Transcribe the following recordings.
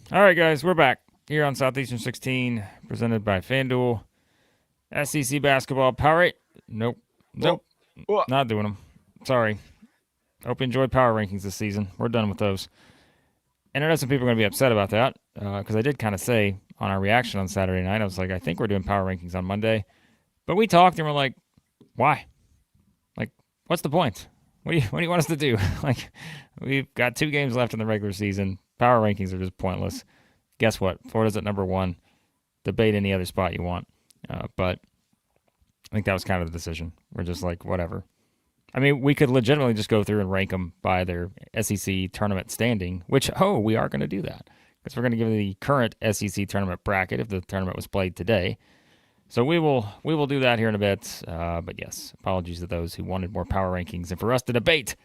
All right, guys, we're back here on Southeastern 16, presented by FanDuel. SEC basketball, Power. Nope, Well, nope, well, not doing them. Sorry. Hope you enjoyed power rankings this season. We're done with those. And I know some people are going to be upset about that because I did kind of say on our reaction on Saturday night, I was like, I think we're doing power rankings on Monday. But we talked and we're like, why? Like, what's the point? What do you want us to do? Like, we've got 2 games left in the regular season. Power rankings are just pointless. Guess what? Florida's at number 1. Debate any other spot you want. But I think that was kind of the decision. We're just like, whatever. I mean, we could legitimately just go through and rank them by their SEC tournament standing, which, we are going to do that because we're going to give the current SEC tournament bracket if the tournament was played today. So we will do that here in a bit. But yes, apologies to those who wanted more power rankings and for us to debate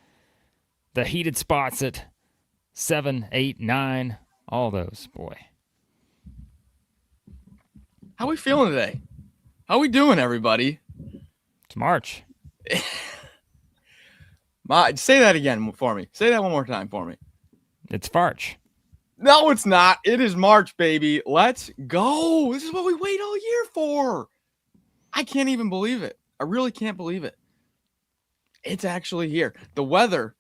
the heated spots at 7, 8, 9, all those. Boy, how we feeling today? How we doing, everybody? it's March. Say that again for me. Say that one more time for me. It's Farch. No, it's not. It is March, baby. Let's go. This is what we wait all year for. I can't even believe it. I really can't believe it. It's actually here. The weather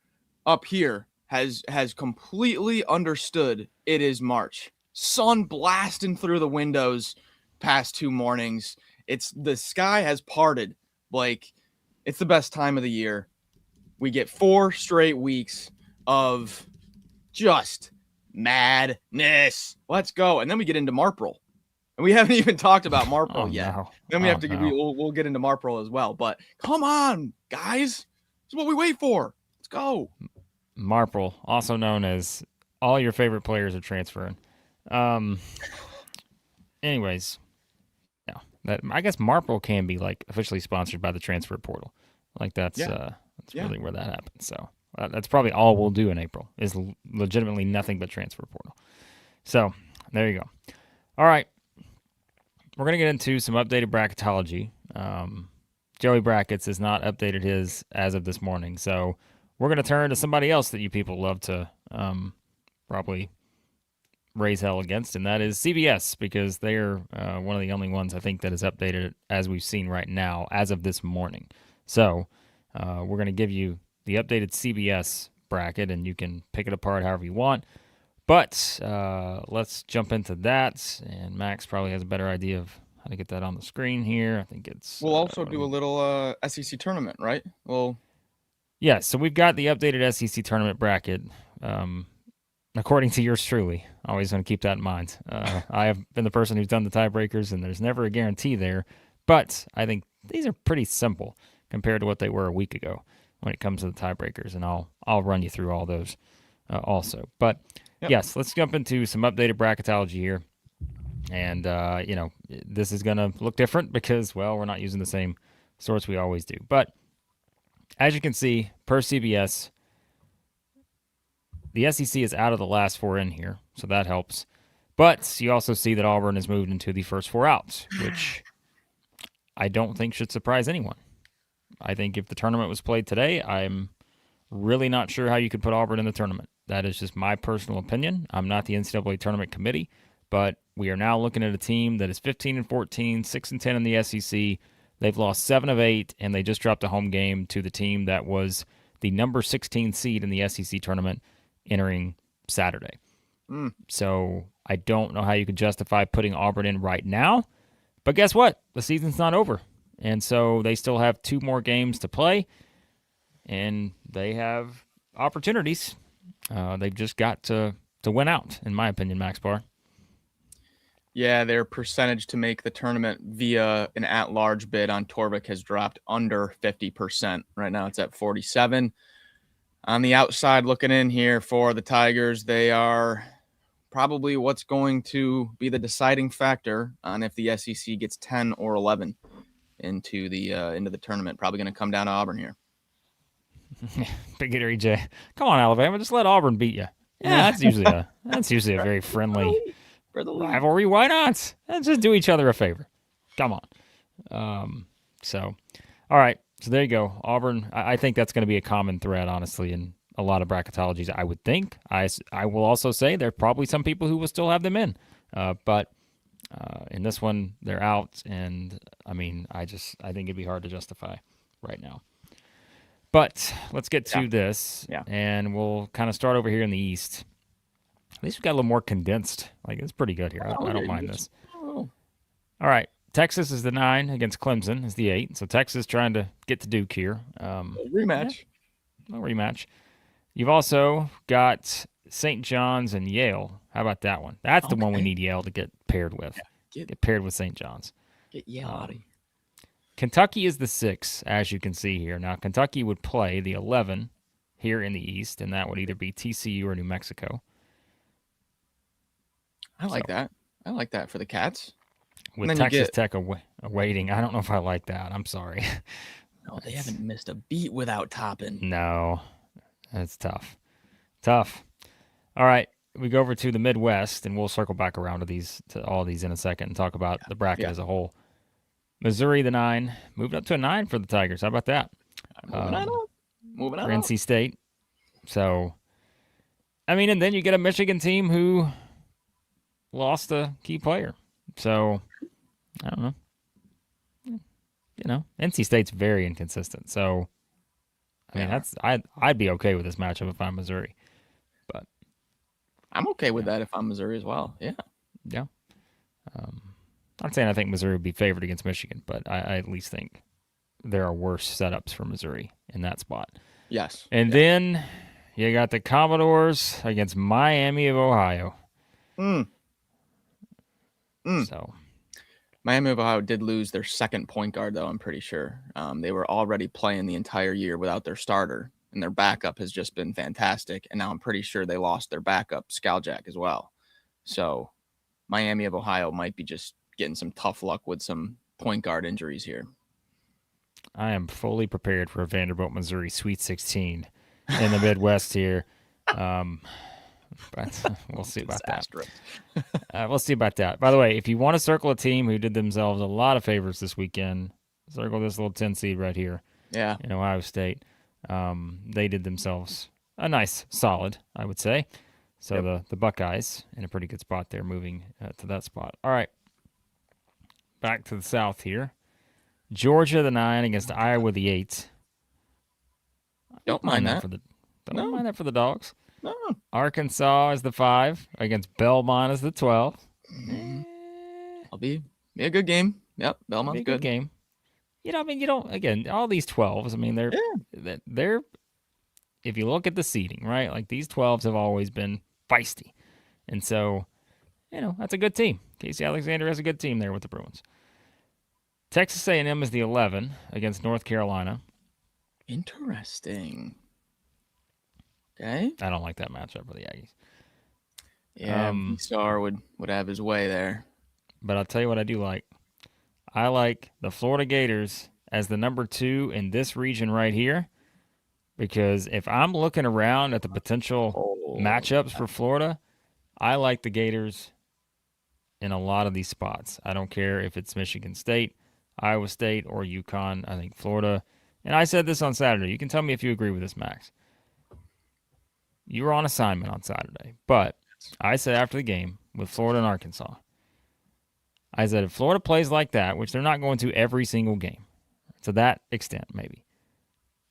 up here has completely understood it is March. Sun blasting through the windows past 2 mornings. The sky has parted. Like, it's the best time of the year. We get 4 straight weeks of just madness. Let's go. And then we get into Marpril. And we haven't even talked about Marpril yet. No. Then we have to we'll get into Marpril as well. But come on, guys. This is what we wait for. Let's go. Marpril, also known as all your favorite players are transferring. Anyways, yeah, I guess Marpril can be like officially sponsored by the transfer portal. Like that's really where that happens. So that's probably all we'll do in April is legitimately nothing but transfer portal. So there you go. All right, we're gonna get into some updated bracketology. Joey Brackets has not updated his as of this morning, so we're gonna turn to somebody else that you people love to probably raise hell against, and that is CBS, because they're one of the only ones I think that is updated as we've seen right now as of this morning. So we're going to give you the updated CBS bracket, and you can pick it apart however you want. But let's jump into that, and Max probably has a better idea of how to get that on the screen here. I think it's... We'll also do a little SEC tournament, right? Yeah, so we've got the updated SEC tournament bracket. According to yours truly, always want to keep that in mind. I have been the person who's done the tiebreakers, and there's never a guarantee there. But I think these are pretty simple compared to what they were a week ago when it comes to the tiebreakers, and I'll run you through all those also. But yes, let's jump into some updated bracketology here. And this is going to look different because, well, we're not using the same sorts we always do. But as you can see, per CBS, the SEC is out of the last 4 in here, so that helps. But you also see that Auburn has moved into the first 4 out, which I don't think should surprise anyone. I think if the tournament was played today, I'm really not sure how you could put Auburn in the tournament. That is just my personal opinion. I'm not the NCAA tournament committee, but we are now looking at a team that is 15-14, 6-10 in the SEC. They've lost 7 of 8, and they just dropped a home game to the team that was the number 16 seed in the SEC tournament entering Saturday. So I don't know how you could justify putting Auburn in right now. But guess what? The season's not over. And so they still have 2 more games to play. And they have opportunities. They've just got to win out, in my opinion, Max Barr. Yeah, their percentage to make the tournament via an at-large bid on Torvik has dropped under 50%. Right now it's at 47. On the outside looking in here for the Tigers, they are probably what's going to be the deciding factor on if the SEC gets 10 or 11 into the tournament. Probably going to come down to Auburn here. Big Hitter EJ. Come on, Alabama, just let Auburn beat you. Yeah, that's usually a very friendly rivalry. Why not? Let's just do each other a favor. Come on. All right. So there you go. Auburn, I think that's going to be a common thread, honestly, in a lot of bracketologies, I would think. I will also say there are probably some people who will still have them in. But in this one, they're out. And, I mean, I think it'd be hard to justify right now. But let's get to this. Yeah. And we'll kind of start over here in the East. At least we got a little more condensed. Like, it's pretty good here. I don't mind this. Oh. All right. Texas is the 9 against Clemson is the 8. So Texas trying to get to Duke here. Rematch. Yeah, a rematch. You've also got St. John's and Yale. How about that one? That's the one we need Yale to get paired with. Yeah, get paired with St. John's. Get Yale out of here. Kentucky is the 6, as you can see here. Now, Kentucky would play the 11 here in the East, and that would either be TCU or New Mexico. I like that. I like that for the Cats. With Texas Tech awaiting. I don't know if I like that. I'm sorry. No, they haven't missed a beat without Toppin. No, that's tough. Tough. All right, we go over to the Midwest, and we'll circle back around to all these in a second and talk about the bracket as a whole. Missouri, the 9, moved up to a 9 for the Tigers. How about that? Moving on up. For NC State. So, I mean, and then you get a Michigan team who lost a key player. So, I don't know. You know, NC State's very inconsistent. So, I mean, I'd be okay with this matchup if I'm Missouri. But I'm okay with that if I'm Missouri as well. Yeah. Yeah. I'm not saying I think Missouri would be favored against Michigan, but I at least think there are worse setups for Missouri in that spot. Yes. And then you got the Commodores against Miami of Ohio. So Miami of Ohio did lose their second point guard, though, I'm pretty sure. They were already playing the entire year without their starter, and their backup has just been fantastic. And now I'm pretty sure they lost their backup, Skaljack, as well. So Miami of Ohio might be just getting some tough luck with some point guard injuries here. I am fully prepared for a Vanderbilt, Missouri Sweet 16 in the Midwest here. But we'll see about that. We'll see about that. By the way, if you want to circle a team who did themselves a lot of favors this weekend, circle this little 10 seed right here. Yeah. In Ohio State. They did themselves a nice solid, I would say. So the Buckeyes in a pretty good spot there, moving to that spot. All right. Back to the South here. Georgia, the 9 against Iowa, the 8. Don't mind that. Don't mind that for the Dogs. No. Arkansas is the 5 against Belmont is the 12. I'll be a good game. Yep, Belmont's good game. You know, I mean, you don't. Again, all these 12s. I mean, they're. If you look at the seeding, right? Like these 12s have always been feisty, and so, you know, that's a good team. Casey Alexander has a good team there with the Bruins. Texas A&M is the 11 against North Carolina. Interesting. Okay. I don't like that matchup for the Aggies. Yeah, Star would have his way there. But I'll tell you what I do like. I like the Florida Gators as the number 2 in this region right here, because if I'm looking around at the potential matchups for Florida, I like the Gators in a lot of these spots. I don't care if it's Michigan State, Iowa State, or UConn. I think Florida, and I said this on Saturday. You can tell me if you agree with this, Max. You were on assignment on Saturday, but I said after the game with Florida and Arkansas, I said if Florida plays like that, which they're not going to every single game, to that extent maybe,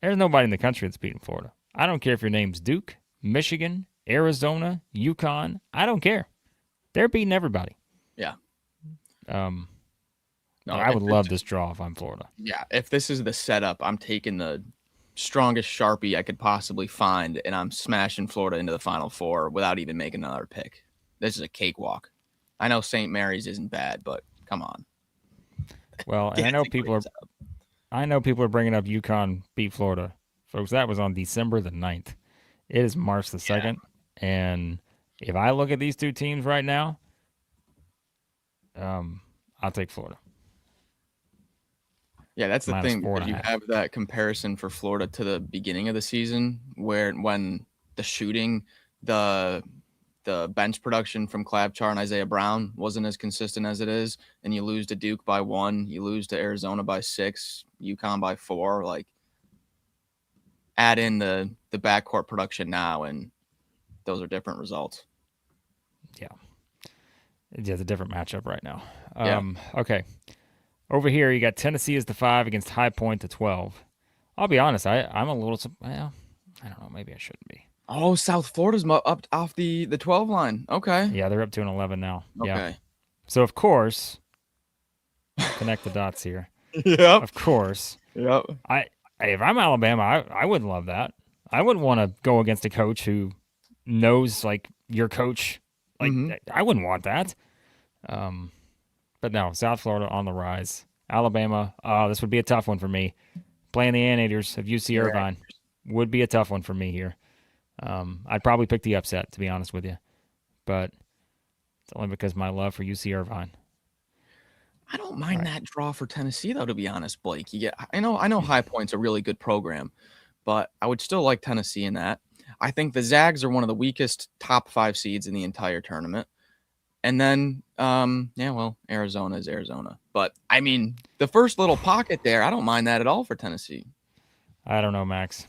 there's nobody in the country that's beating Florida. I don't care if your name's Duke, Michigan, Arizona, UConn. I don't care. They're beating everybody. Yeah. No, I would love this draw if I'm Florida. Yeah, if this is the setup, I'm taking the strongest Sharpie I could possibly find, and I'm smashing Florida into the Final Four without even making another pick. This is a cakewalk. I know St. Mary's isn't bad, but come on. Well, and I know people are bringing up UConn beat Florida. Folks, that was on December the 9th. It is March the 2nd, and if I look at these two teams right now, I'll take Florida. Yeah, that's the thing. You have that comparison for Florida to the beginning of the season, when the shooting, the bench production from Klabchar and Isaiah Brown wasn't as consistent as it is, and you lose to Duke by 1, you lose to Arizona by 6, UConn by 4. Like, add in the backcourt production now, and those are different results. Yeah. It's a different matchup right now. Yeah. Okay. Over here, you got Tennessee as the 5 against High Point, the 12. I'll be honest, I'm a little, well, I don't know, maybe I shouldn't be. Oh, South Florida's up off the 12 line. Okay. Yeah, they're up to an 11 now. Yeah. Okay. So, of course, connect the dots here. Yep. Of course. Yep. If I'm Alabama, I wouldn't love that. I wouldn't want to go against a coach who knows, like, your coach. Like, I wouldn't want that. But no, South Florida on the rise. Alabama, this would be a tough one for me. Playing the Anteaters of UC Irvine would be a tough one for me here. I'd probably pick the upset, to be honest with you. But it's only because of my love for UC Irvine. I don't mind that draw for Tennessee, though, to be honest, Blake. I know High Point's a really good program, but I would still like Tennessee in that. I think the Zags are one of the weakest top 5 seeds in the entire tournament. And then, Arizona is Arizona. But, I mean, the first little pocket there, I don't mind that at all for Tennessee. I don't know, Max.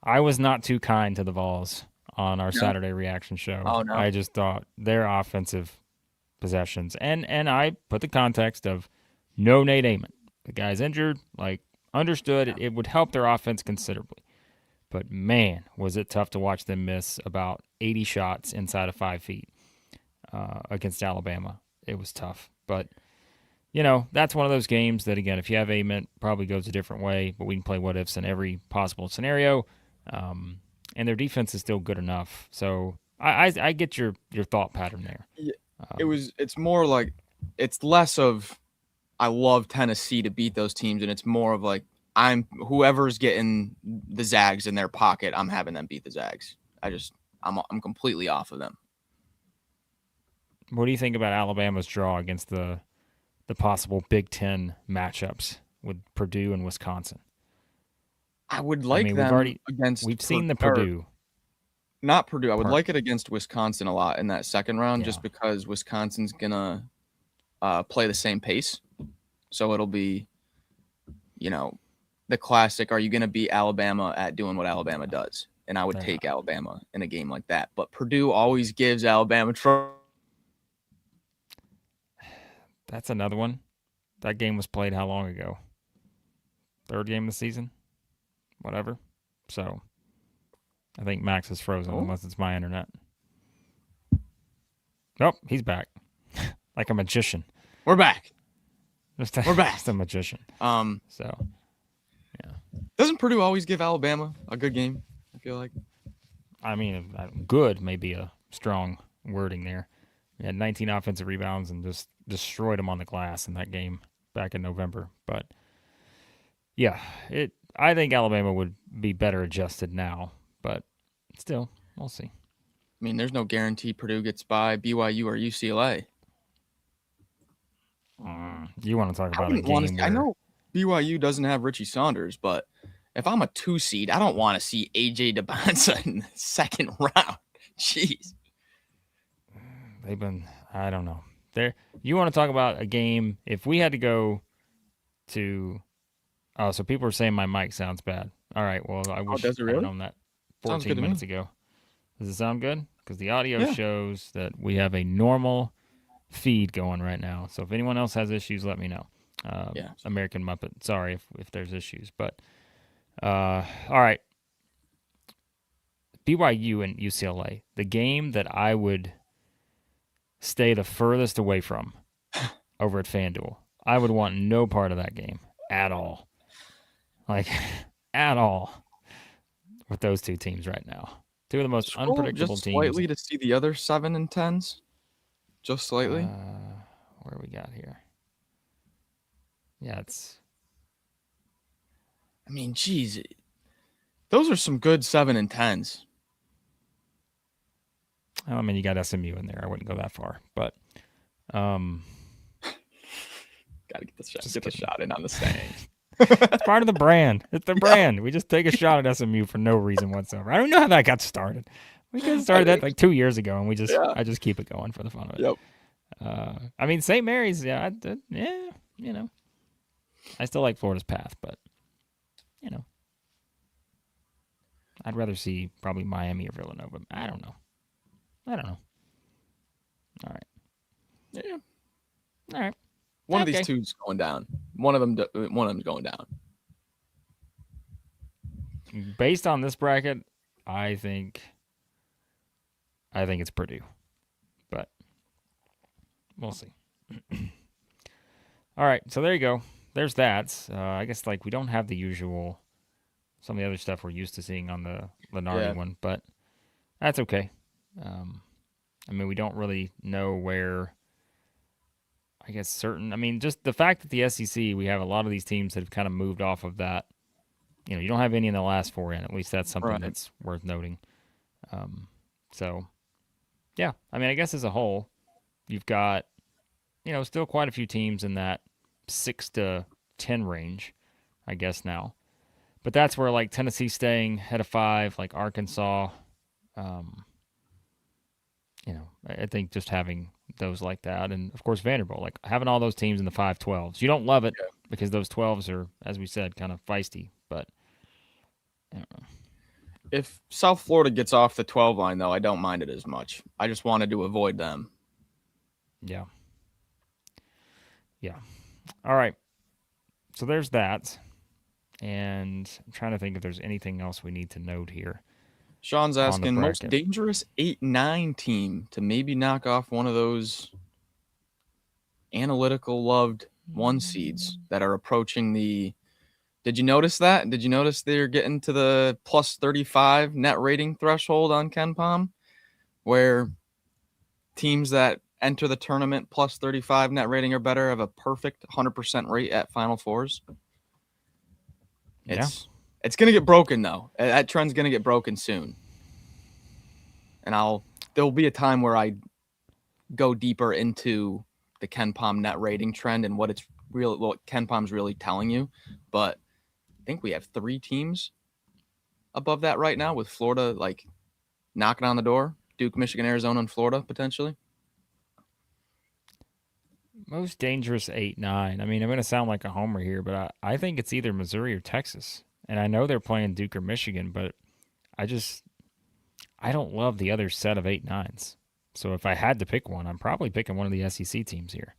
I was not too kind to the Vols on our Saturday reaction show. Oh, no. I just thought their offensive possessions, and I put the context of no Nate Amon. The guy's injured, understood it would help their offense considerably. But, man, was it tough to watch them miss about 80 shots inside of 5 feet. Against Alabama. It was tough. But, that's one of those games that, again, if you have Ament, probably goes a different way, but we can play what-ifs in every possible scenario. And their defense is still good enough. So I get your thought pattern there. It's more like, it's less of I love Tennessee to beat those teams, and it's more of like whoever's getting the Zags in their pocket, I'm having them beat the Zags. I'm completely off of them. What do you think about Alabama's draw against the possible Big Ten matchups with Purdue and Wisconsin? I would like them against. We've seen the Purdue. Not Purdue. I would like it against Wisconsin a lot in that second round, just because Wisconsin's gonna play the same pace. So it'll be, the classic. Are you gonna beat Alabama at doing what Alabama does? And I would take Alabama in a game like that. But Purdue always gives Alabama trouble. That's another one. That game was played how long ago? 3rd game of the season? Whatever. So, I think Max is frozen unless it's my internet. Nope, he's back. Like a magician. We're back. We're back. Just a magician. So, yeah. Doesn't Purdue always give Alabama a good game? I feel like. I mean, good may be a strong wording there. He had 19 offensive rebounds and just destroyed them on the glass in that game back in November. But, yeah, I think Alabama would be better adjusted now. But still, we'll see. I mean, there's no guarantee Purdue gets by BYU or UCLA. You want to talk about a game I know BYU doesn't have Richie Saunders, but if I'm a 2 seed, I don't want to see AJ DeBonsa in the second round. Jeez. I don't know. You want to talk about a game, if we had to go to, so people are saying my mic sounds bad. All right, well, I wish does it really? I'd known that 14 minutes ago. Does it sound good? Because the audio shows that we have a normal feed going right now. So if anyone else has issues, let me know. American Muppet, sorry if there's issues. But, all right. BYU and UCLA, the game that I would stay the furthest away from over at FanDuel. I would want no part of that game at all. At all. With those two teams right now. Two of the most unpredictable just teams. Slightly to see the other 7 and 10s. Just slightly. Where we got here? Yeah, I mean, geez. Those are some good 7 and 10s. I mean, you got SMU in there. I wouldn't go that far, but gotta get the shot in on the saying. It's part of the brand. It's the brand. We just take a shot at SMU for no reason whatsoever. I don't know how that got started. We could have started that like 2 years ago, and I just keep it going for the fun of it. Yep. I mean, St. Mary's, I still like Florida's path, but I'd rather see probably Miami or Villanova. I don't know. All right. Yeah. All right. One of Okay. these two's going down. One of them's going down. Based on this bracket, I think it's Purdue, but we'll see. All right, so there you go. There's that. I guess like we don't have the usual some of the other stuff we're used to seeing on the Lenardi one, but that's okay. I mean, we don't really know where. I guess certain. I mean, just the fact that the SEC, we have a lot of these teams that have kind of moved off of that. You know, you don't have any in the last four in. At least that's something that's worth noting. So, yeah. I mean, I guess as a whole, you've got, still quite a few teams in that 6 to 10 range, I guess now. But that's where like Tennessee staying head of 5, like Arkansas. I think just having those like that, and of course Vanderbilt, like having all those teams in the 5-12s. You don't love it because those 12s are, as we said, kind of feisty. But I don't know. If South Florida gets off the 12 line, though, I don't mind it as much. I just wanted to avoid them. Yeah. All right. So there's that. And I'm trying to think if there's anything else we need to note here. Sean's asking, most dangerous 8-9 team to maybe knock off one of those analytical loved 1 seeds that are approaching the. Did you notice that? Did you notice they're getting to the plus 35 net rating threshold on KenPom, where teams that enter the tournament plus 35 net rating or better have a perfect 100% rate at Final Fours? It's going to get broken, though. That trend's going to get broken soon. And there'll be a time where I go deeper into the KenPom net rating trend and what KenPom's really telling you. But I think we have 3 teams above that right now, with Florida like knocking on the door. Duke, Michigan, Arizona, and Florida potentially. Most dangerous 8-9. I mean, I'm going to sound like a homer here, but I think it's either Missouri or Texas. And I know they're playing Duke or Michigan, but I don't love the other set of 8-9s. So if I had to pick one, I'm probably picking one of the SEC teams here.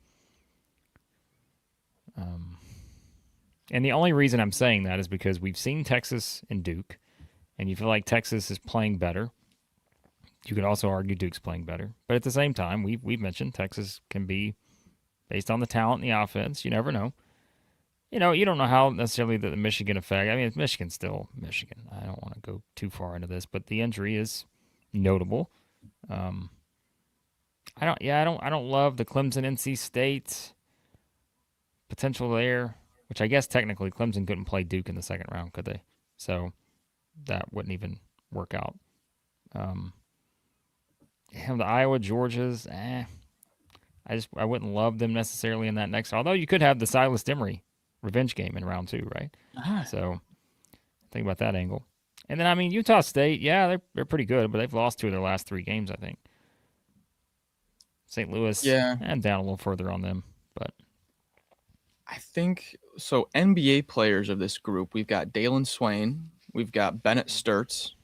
And the only reason I'm saying that is because we've seen Texas and Duke, and you feel like Texas is playing better. You could also argue Duke's playing better. But at the same time, we've mentioned Texas can be, based on the talent and the offense, you never know. You don't know how necessarily the Michigan effect. I mean, Michigan's still Michigan. I don't want to go too far into this, but the injury is notable. I don't love the Clemson NC State potential there, which I guess technically Clemson couldn't play Duke in the second round, could they? So that wouldn't even work out. The Iowa Georgias, I wouldn't love them necessarily in that next. Although you could have the Silas Demery revenge game in round 2, right? So think about that angle. And then Utah State, they're pretty good, but they've lost 2 of their last 3 games, I think. St. Louis, and down a little further on them, but I think so. NBA players of this group, we've got Dalen Swain, we've got Bennett Sturts,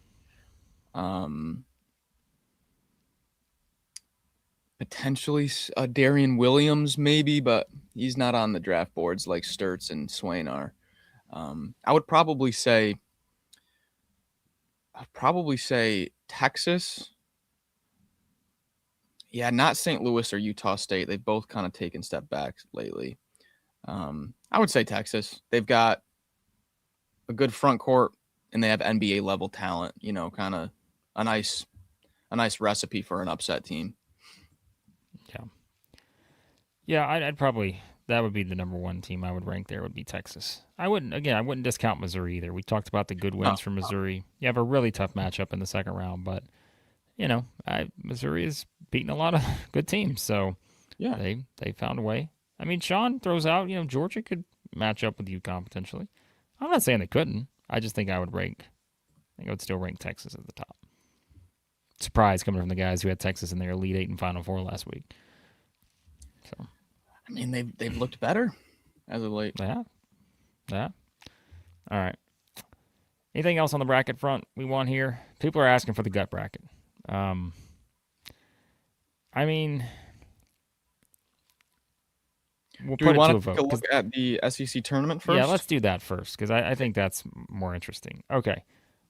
potentially Darian Williams, maybe, but he's not on the draft boards like Sturts and Swain are. I would probably say Texas. Yeah, not St. Louis or Utah State. They've both kind of taken step back lately. I would say Texas. They've got a good front court, and they have NBA level talent. Kind of a nice recipe for an upset team. Yeah. I'd probably, that would be the number 1 team I would rank there, would be Texas. I wouldn't discount Missouri either. We talked about the good wins for Missouri. You have a really tough matchup in the second round, but Missouri is beating a lot of good teams, so they found a way. I mean, Sean throws out, Georgia could match up with UConn potentially. I'm not saying they couldn't. I just think I would still rank Texas at the top. Surprise coming from the guys who had Texas in their Elite 8 and Final 4 last week. So, I mean, they've looked better as of late. Yeah. All right. Anything else on the bracket front we want here? People are asking for the gut bracket. I mean, we'll Do we put it to want a to vote. take a look at the SEC tournament first? Yeah, let's do that first because I think that's more interesting. Okay,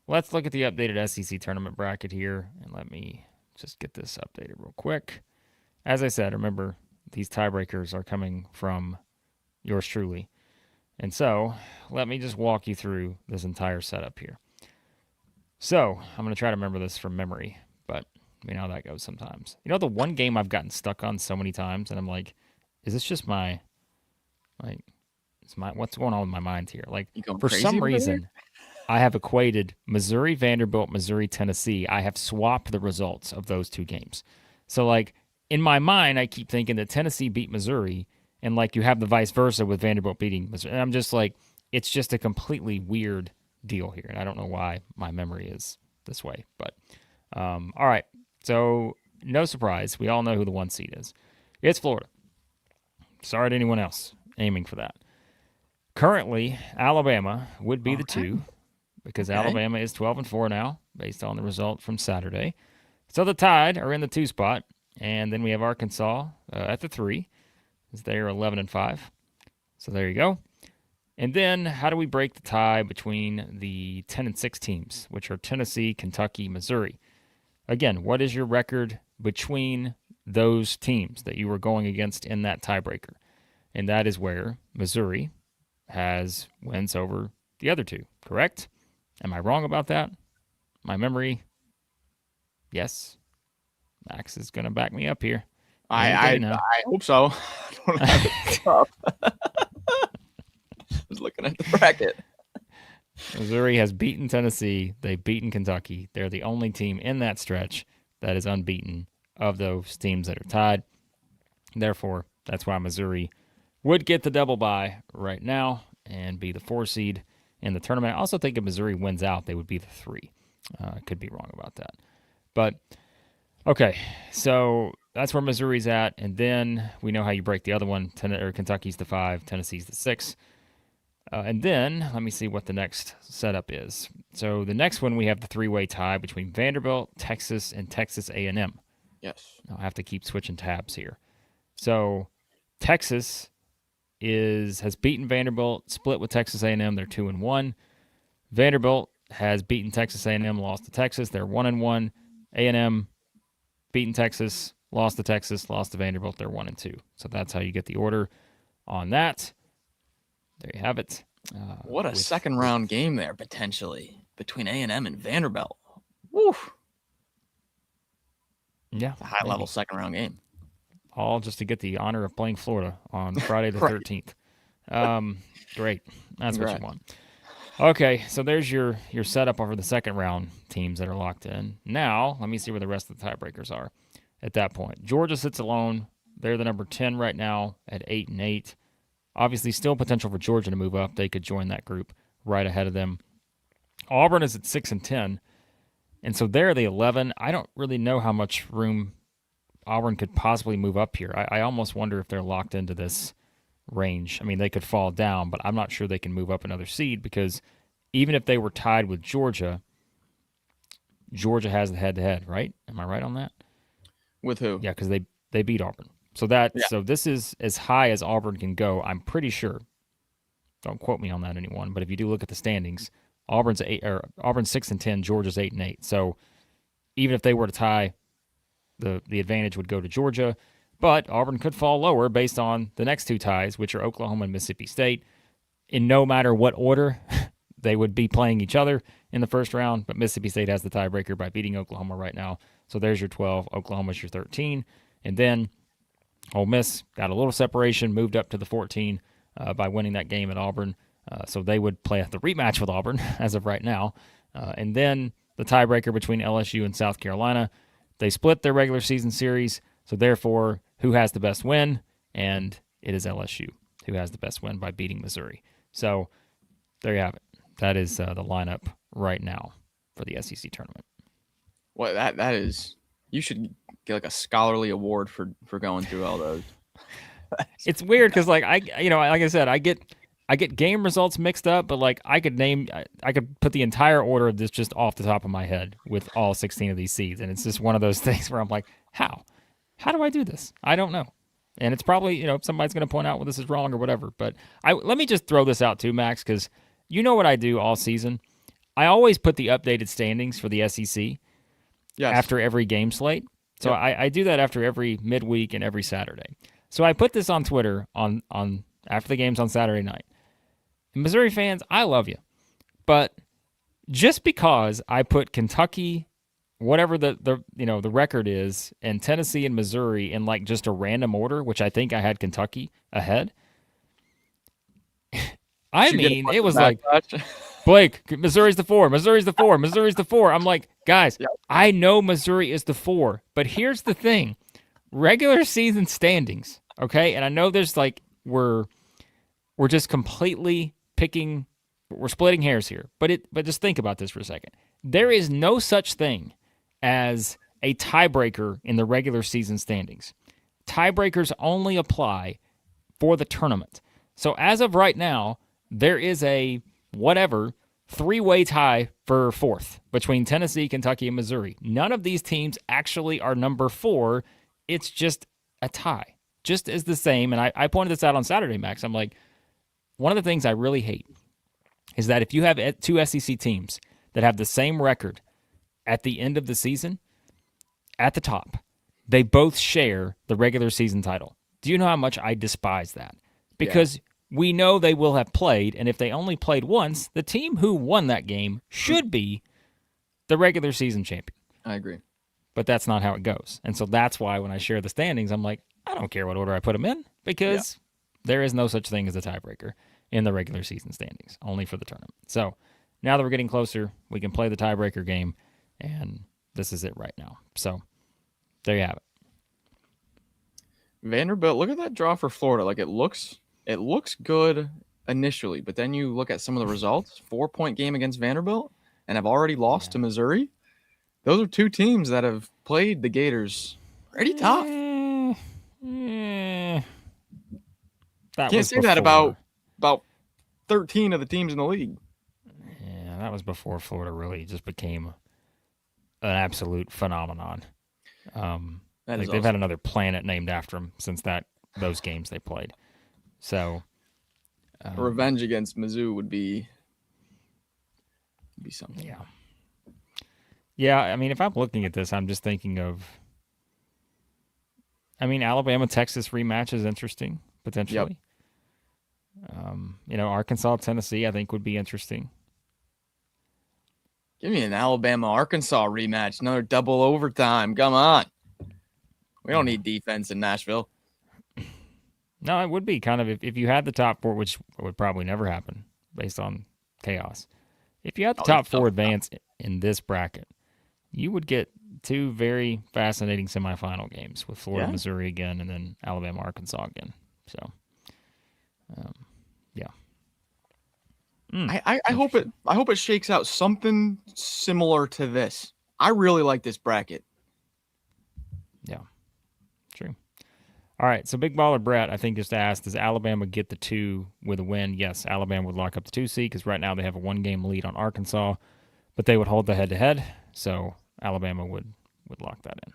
let's look at the updated SEC tournament bracket here, and let me just get this updated real quick. As I said, remember, these tiebreakers are coming from yours truly. And so, let me just walk you through this entire setup here. So, I'm going to try to remember this from memory, but you know how that goes sometimes. You know, the one game I've gotten stuck on so many times, and I'm like, is this just my, like, what's going on with my mind here? Like, for some reason, I have equated Missouri, Vanderbilt, Missouri, Tennessee. I have swapped the results of those two games. So, like, in my mind, I keep thinking that Tennessee beat Missouri, and like you have the vice versa with Vanderbilt beating Missouri. And I'm just like, it's just a completely weird deal here, and I don't know why my memory is this way. But all right, so no surprise, we all know who the 1 seed is. It's Florida. Sorry to anyone else aiming for that. Currently, Alabama would be the 2 because Alabama is 12-4 now, based on the result from Saturday. So the Tide are in the 2 spot, and then we have Arkansas at the 3, as they are 11-5. So there you go. And then how do we break the tie between the 10-6 teams, which are Tennessee, Kentucky, Missouri? Again, what is your record between those teams that you were going against in that tiebreaker? And that is where Missouri has wins over the other 2, correct? Am I wrong about that? My memory? Yes. Max is going to back me up here. I hope so. I don't have it up. I was looking at the bracket. Missouri has beaten Tennessee. They've beaten Kentucky. They're the only team in that stretch that is unbeaten of those teams that are tied. Therefore, that's why Missouri would get the double bye right now and be the 4 seed in the tournament. I also think if Missouri wins out, they would be the 3. I could be wrong about that. But, okay, so that's where Missouri's at. And then we know how you break the other one. Kentucky's the 5, Tennessee's the 6. And then, let me see what the next setup is. So the next one, we have the 3-way tie between Vanderbilt, Texas, and Texas A&M. Yes. I'll have to keep switching tabs here. So Texas has beaten Vanderbilt, split with Texas A&M. They're 2-1. Vanderbilt has beaten Texas A&M, lost to Texas. They're 1-1. A&M beaten Texas, lost to Texas, lost to Vanderbilt. They're 1-2. So that's how you get the order on that. There you have it. What a second round game there, potentially, between A&M and Vanderbilt. Woo. Yeah. It's a high level second round game. All just to get the honor of playing Florida on Friday the 13th. Great. That's what you want. Okay, so there's your setup over the second round teams that are locked in. Now, let me see where the rest of the tiebreakers are at that point. Georgia sits alone. They're the number 10 right now at 8-8. Obviously, still potential for Georgia to move up. They could join that group right ahead of them. Auburn is at 6-10, and so they're the 11. I don't really know how much room Auburn could possibly move up here. I almost wonder if they're locked into this range. I mean, they could fall down, but I'm not sure they can move up another seed because even if they were tied with Georgia, Georgia has the head-to-head, right? Am I right on that? With who? Yeah, because they beat Auburn. So so this is as high as Auburn can go, I'm pretty sure. Don't quote me on that, anyone. But if you do look at the standings, Auburn's 6-10, Georgia's 8-8. So even if they were to tie, the advantage would go to Georgia. But Auburn could fall lower based on the next 2 ties, which are Oklahoma and Mississippi State. In no matter what order, they would be playing each other in the first round. But Mississippi State has the tiebreaker by beating Oklahoma right now. So there's your 12. Oklahoma's your 13. And then Ole Miss got a little separation, moved up to the 14 by winning that game at Auburn. So they would play the rematch with Auburn as of right now. And then the tiebreaker between LSU and South Carolina. They split their regular season series. So therefore, who has the best win? And it is LSU who has the best win by beating Missouri. So there you have it. That is the lineup right now for the SEC tournament. Well, that is, you should get like a scholarly award for going through all those. It's weird because like I said, I I get game results mixed up, but like I could put the entire order of this just off the top of my head with all 16 of these seeds, and it's just one of those things where I'm like, how do I do this? I don't know. And it's probably, somebody's going to point out, well, this is wrong or whatever. But let me just throw this out too, Max, because you know what I do all season. I always put the updated standings for the SEC after every game slate. So I do that after every midweek and every Saturday. So I put this on Twitter on after the games on Saturday night. Missouri fans, I love you. But just because I put Kentucky, whatever the record is, and Tennessee and Missouri in like just a random order, which I think I had Kentucky ahead. It was like, Blake, Missouri's the 4, Missouri's the 4, Missouri's the 4. I'm like, guys, I know Missouri is the 4, but here's the thing. Regular season standings, okay? And I know there's like, we're just completely we're splitting hairs here. But just think about this for a second. There is no such thing as a tiebreaker in the regular season standings. Tiebreakers only apply for the tournament. So as of right now, there is a three-way tie for 4th between Tennessee, Kentucky, and Missouri. None of these teams actually are number 4. It's just a tie, just as the same. And I pointed this out on Saturday, Max. I'm like, one of the things I really hate is that if you have 2 SEC teams that have the same record at the end of the season, at the top, they both share the regular season title. Do you know how much I despise that? Because we know they will have played, and if they only played once, the team who won that game should be the regular season champion. I agree. But that's not how it goes. And so that's why when I share the standings, I'm like, I don't care what order I put them in, because there is no such thing as a tiebreaker in the regular season standings, only for the tournament. So now that we're getting closer, we can play the tiebreaker game, and this is it right now. So there you have it. Vanderbilt, look at that draw for Florida. Like it looks good initially, but then you look at some of the results. 4-point game against Vanderbilt and have already lost to Missouri. Those are 2 teams that have played the Gators pretty tough. Can't say that about 13 of the teams in the league. Yeah, that was before Florida really just became an absolute phenomenon. They've had another planet named after them since those games they played. So revenge against Mizzou would be something. Yeah. Yeah, I mean, if I'm looking at this, I'm just thinking of, Alabama-Texas rematch is interesting, potentially. Arkansas-Tennessee, I think, would be interesting. Give me an Alabama-Arkansas rematch, another double overtime. Come on. We don't need defense in Nashville. No, it would be kind of if you had the top 4, which would probably never happen based on chaos. If you had the top 4 advance in this bracket, you would get 2 very fascinating semifinal games with Florida, Missouri again, and then Alabama, Arkansas again. So, I hope it shakes out something similar to this. I really like this bracket. Yeah, true. All right, so Big Baller Brett, I think, just asked, does Alabama get the 2 with a win? Yes, Alabama would lock up the 2 seed because right now they have a 1-game lead on Arkansas, but they would hold the head-to-head, so Alabama would lock that in.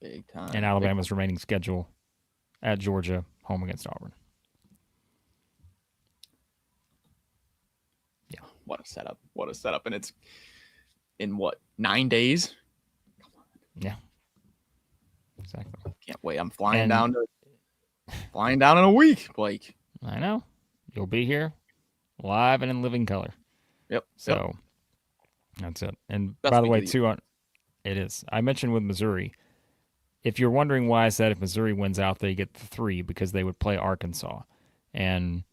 Big time. And Alabama's remaining schedule at Georgia, home against Auburn. Yeah. What a setup. And it's in 9 days? Yeah. Exactly. Can't wait. I'm flying down in a week, Blake. I know. You'll be here live and in living color. Yep. So that's it. And by the way, too, it is. I mentioned with Missouri, if you're wondering why I said if Missouri wins out, they get the 3 because they would play Arkansas. And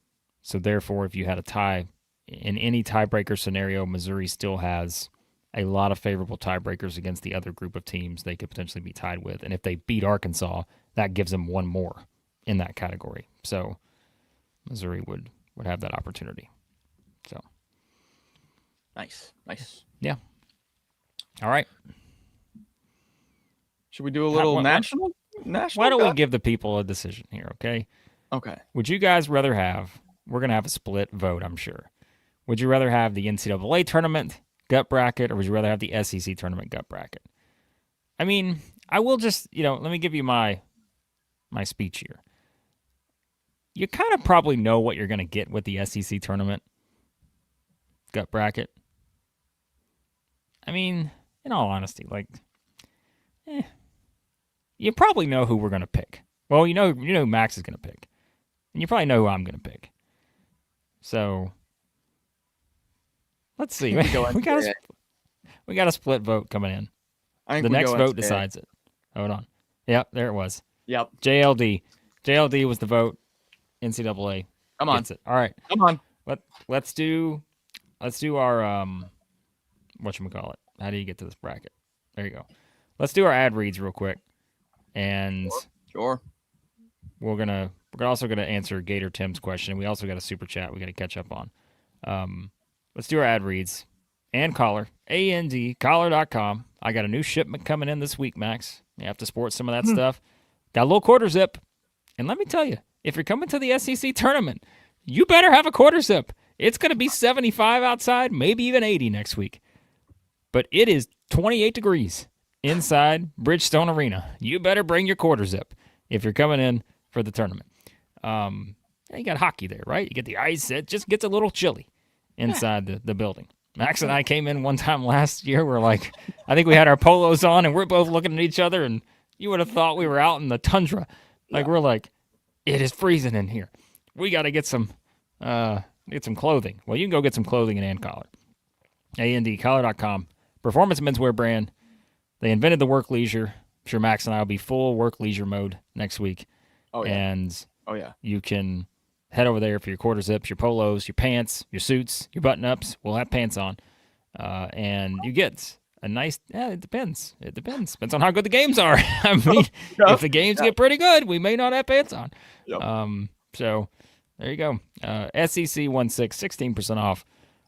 so therefore, if you had a tie in any tiebreaker scenario, Missouri still has a lot of favorable tiebreakers against the other group of teams they could potentially be tied with. And if they beat Arkansas, that gives them 1 more in that category. So Missouri would have that opportunity. So nice. Yeah. All right. Should we do a little national? Why don't we give the people a decision here, okay? Okay. Would you guys rather have? We're gonna have a split vote, I'm sure. Would you rather have the NCAA tournament gut bracket, or would you rather have the SEC tournament gut bracket? I mean, I will just, let me give you my speech here. You kind of probably know what you're going to get with the SEC tournament gut bracket. I mean, in all honesty, you probably know who we're going to pick. Well, you know who Max is going to pick, and you probably know who I'm going to pick. So let's see. we got a split vote coming in. I think the next vote decides it. Hold on. Yep, there it was. Yep. JLD was the vote. NCAA. Come on. It. All right. Come on. Let's do our whatchamacallit. How do you get to this bracket? There you go. Let's do our ad reads real quick. And sure. We're also gonna answer Gator Tim's question. We also got a super chat we gotta catch up on. Let's do our ad reads. And Collar. AND, collar.com. I got a new shipment coming in this week, Max. You have to sport some of that stuff. Got a little quarter zip. And let me tell you, if you're coming to the SEC tournament, you better have a quarter zip. It's going to be 75 outside, maybe even 80 next week. But it is 28 degrees inside Bridgestone Arena. You better bring your quarter zip if you're coming in for the tournament. You got hockey there, right? You get the ice. It just gets a little chilly inside the building. Max and I came in one time last year. We're like, I think we had our polos on, and we're both looking at each other, and you would have thought we were out in the tundra. We're like, it is freezing in here. We got to get some clothing. Well, you can go get some clothing in Collar. AND, collar.com. Performance menswear brand. They invented the Workleisure. I'm sure Max and I will be full Workleisure mode next week. Oh, yeah. And you can head over there for your quarter zips, your polos, your pants, your suits, your button-ups. We'll have pants on. And you get a nice, it depends. It depends. Depends on how good the games are. I mean, if the games get pretty good, we may not have pants on. Yep. So there you go. SEC 16% off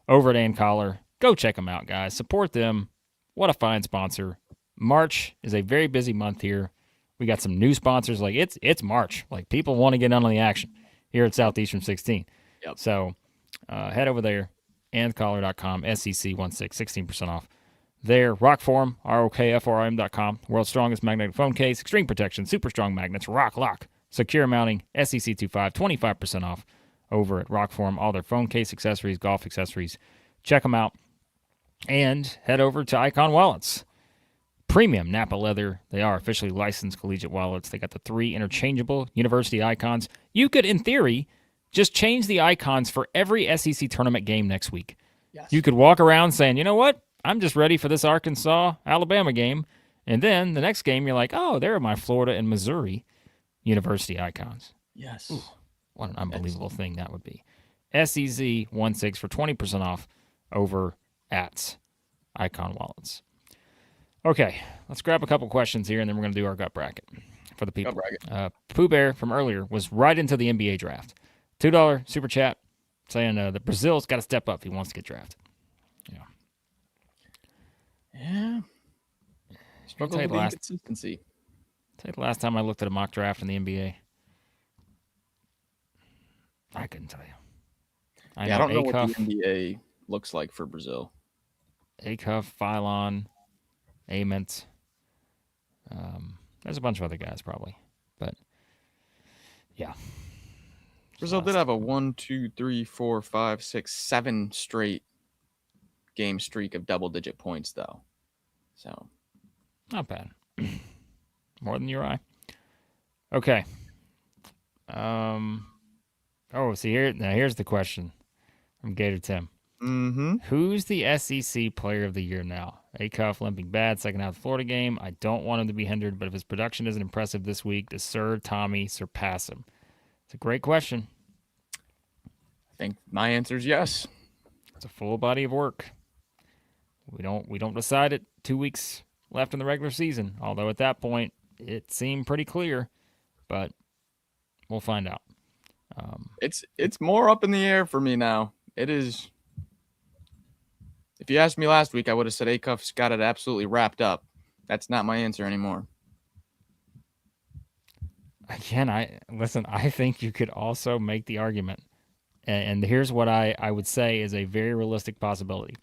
over at Collar. Go check them out, guys. Support them. What a fine sponsor. March is a very busy month here. We got some new sponsors. Like it's March. Like people want to get on the action here at Southeastern 16. Yep. So head over there, andcollar.com, SEC 16% off. There, ROKFORM, ROKFORM.com, world's strongest magnetic phone case, extreme protection, super strong magnets, rock lock, secure mounting, SEC 25% off over at ROKFORM. All their phone case accessories, golf accessories. Check them out. And head over to Icon Wallets. Premium Napa leather. They are officially licensed collegiate wallets. They got the 3 interchangeable university icons. You could, in theory, just change the icons for every SEC tournament game next week. Yes. You could walk around saying, you know what? I'm just ready for this Arkansas-Alabama game. And then the next game, you're like, oh, there are my Florida and Missouri university icons. Yes. Ooh, what an unbelievable thing that would be. SEC 16 for 20% off over at Icon Wallets. Okay, let's grab a couple questions here, and then we're going to do our gut bracket for the people. Pooh Bear from earlier was right into the NBA draft. $2 super chat saying that Brazil's got to step up if he wants to get drafted. Yeah. Struggle with consistency. Tell you the last time I looked at a mock draft in the NBA. I couldn't tell you. I don't know what the NBA looks like for Brazil. Acuff, Phylon, Ament. There's a bunch of other guys probably. But, yeah. Brazil did have a 1, 2, 3, 4, 5, 6, 7 straight game streak of double-digit points, though. So, not bad. More than you or I. Okay. Here's the question from Gator Tim. Mm-hmm. Who's the SEC player of the year now? Acuff limping bad, second half of the Florida game. I don't want him to be hindered, but if his production isn't impressive this week, does Sir Tommy surpass him? It's a great question. I think my answer is yes. It's a full body of work. We don't decide it 2 weeks left in the regular season, although at that point it seemed pretty clear, but we'll find out. It's more up in the air for me now. It is. If you asked me last week, I would have said Acuff's got it absolutely wrapped up. That's not my answer anymore. again, I think you could also make the argument, and here's what I would say is a very realistic possibility.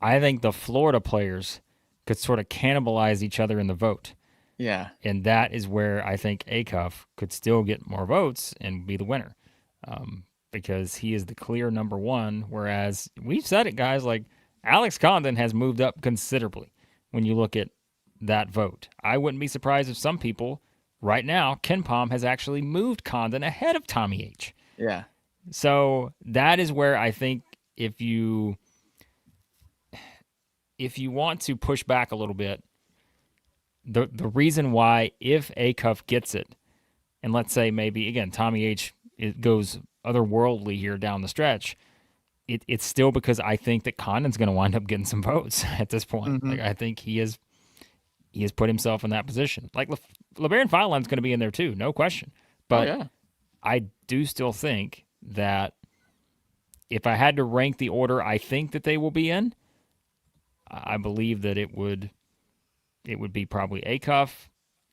I think the Florida players could sort of cannibalize each other in the vote. Yeah. And that is where I think Acuff could still get more votes and be the winner, because he is the clear number one. Whereas we've said it, guys, like Alex Condon has moved up considerably when you look at that vote. I wouldn't be surprised if some people right now, Ken Pom has actually moved Condon ahead of Tommy H. Yeah. So that is where I think if you want to push back a little bit, the reason why if Acuff gets it, and let's say maybe again Tommy H goes otherworldly here down the stretch, it's still because I think that Condon's going to wind up getting some votes at this point. Mm-hmm. Like I think he has put himself in that position. Like LeBaron Filan's going to be in there too, no question. But yeah. I do still think that if I had to rank the order I think that they will be in, I believe that it would be probably Acuff,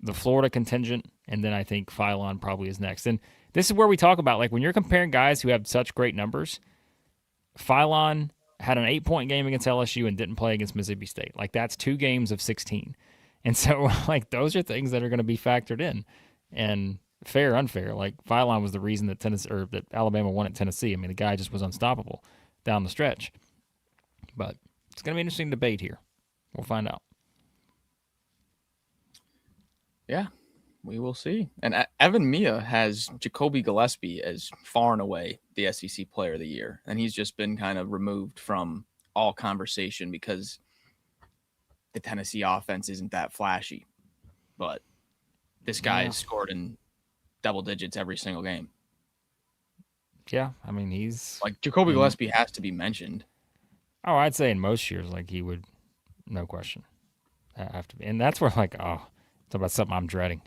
the Florida contingent, and then I think Philon probably is next. And this is where we talk about, like, when you're comparing guys who have such great numbers, Philon had an 8-point game against LSU and didn't play against Mississippi State. Like, that's 2 games of 16. And so, like, those are things that are going to be factored in. And fair, unfair, like, Philon was the reason that that Alabama won at Tennessee. I mean, the guy just was unstoppable down the stretch. But it's going to be an interesting debate here. We'll find out. Yeah, we will see. And Evan Mia has Jacoby Gillespie as far and away the SEC Player of the Year, and he's just been kind of removed from all conversation because the Tennessee offense isn't that flashy. But this guy has scored in double digits every single game. Yeah, I mean, he's like Jacoby Gillespie has to be mentioned. Oh, I'd say in most years, like he would, no question, have to be. And that's where, like, it's about something I'm dreading.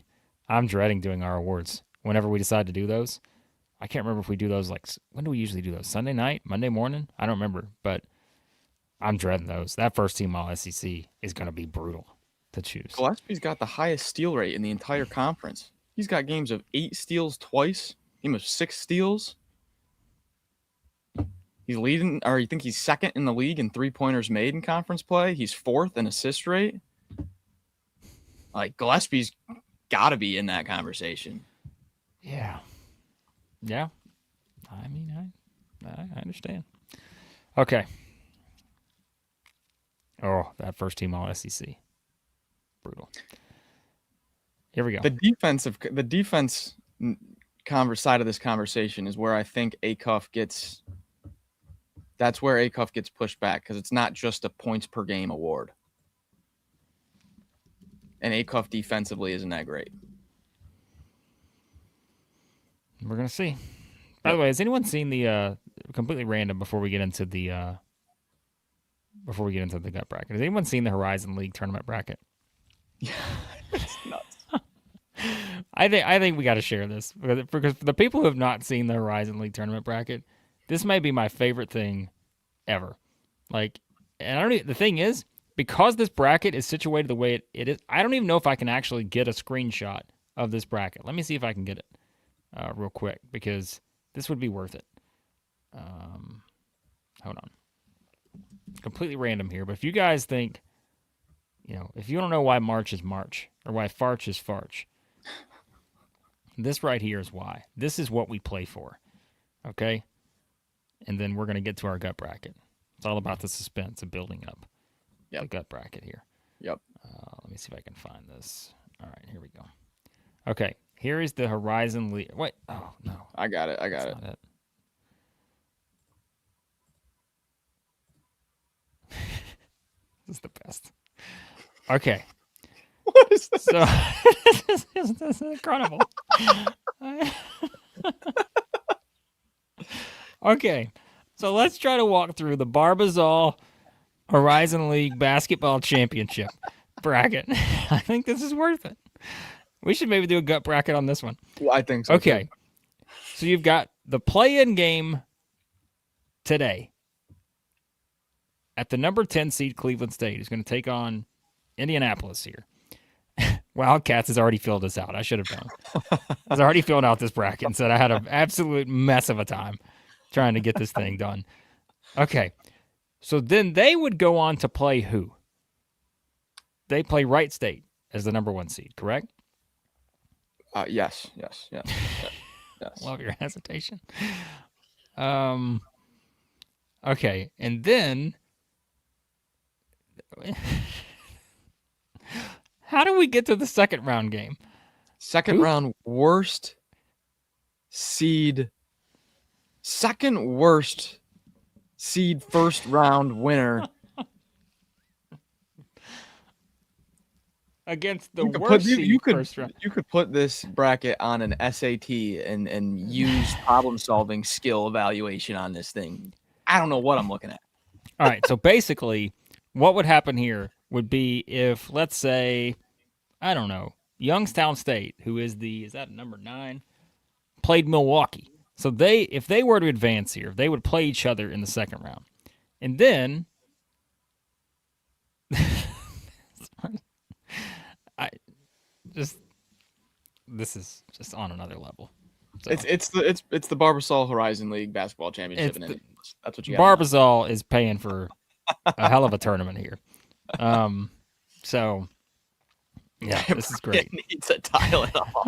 I'm dreading doing our awards. Whenever we decide to do those, I can't remember if we do those, like, when do we usually do those? Sunday night? Monday morning? I don't remember, but I'm dreading those. That first team all SEC is going to be brutal to choose. Gillespie's got the highest steal rate in the entire conference. He's got games of 8 steals twice, game of 6 steals. He's leading, or you think he's second in the league in 3-pointers made in conference play. He's 4th in assist rate. Like, Gillespie's got to be in that conversation. Yeah. Yeah. I mean, I understand. Okay. Oh, that first team all SEC. Brutal. Here we go. The defense side of this conversation is where I think Acuff gets. That's where Acuff gets pushed back because it's not just a points per game award. And Acuff defensively isn't that great. We're gonna see. By the way, has anyone seen the completely random before we get into the gut bracket? Has anyone seen the Horizon League tournament bracket? Yeah, it's nuts. I think we got to share this because for the people who have not seen the Horizon League tournament bracket, this may be my favorite thing ever. Like, and the thing is, because this bracket is situated the way it is, I don't even know if I can actually get a screenshot of this bracket. Let me see if I can get it real quick because this would be worth it. Hold on. Completely random here, but if you guys think, if you don't know why March is March or why Farch is Farch, this right here is why. This is what we play for. Okay? And then we're going to get to our gut bracket. It's all about the suspense of building up the gut bracket here. Yep. Let me see if I can find this. All right, here we go. Okay, here is the Horizon League. Wait, oh, no. I got it. That's not it. This is the best. Okay. What is this? So, this is incredible. Okay, so let's try to walk through the Barbazol Horizon League Basketball Championship bracket. I think this is worth it. We should maybe do a gut bracket on this one. Well, I think so. Okay, so you've got the play-in game today at the number 10 seed Cleveland State, who's going to take on Indianapolis here. Wildcats has already filled us out. I should have known. Has already filled out this bracket and said I had an absolute mess of a time trying to get this thing done. Okay. So then they would go on to play who? They play Wright State as the number 1 seed, correct? Yes. Love your hesitation. Okay, and then how do we get to the second round game? Second round worst seed. Second worst seed first round winner. Against the worst seed first round. You could put this bracket on an SAT and use problem solving skill evaluation on this thing. I don't know what I'm looking at. All right, so basically what would happen here would be if, let's say, I don't know, Youngstown State, who is that number 9, played Milwaukee. So if they were to advance here, they would play each other in the second round. And then this is just on another level. So it's the Barbasol Horizon League basketball championship. That's what you got. Barbasol is paying for a hell of a tournament here. So yeah, this is great. It needs a Tylenol.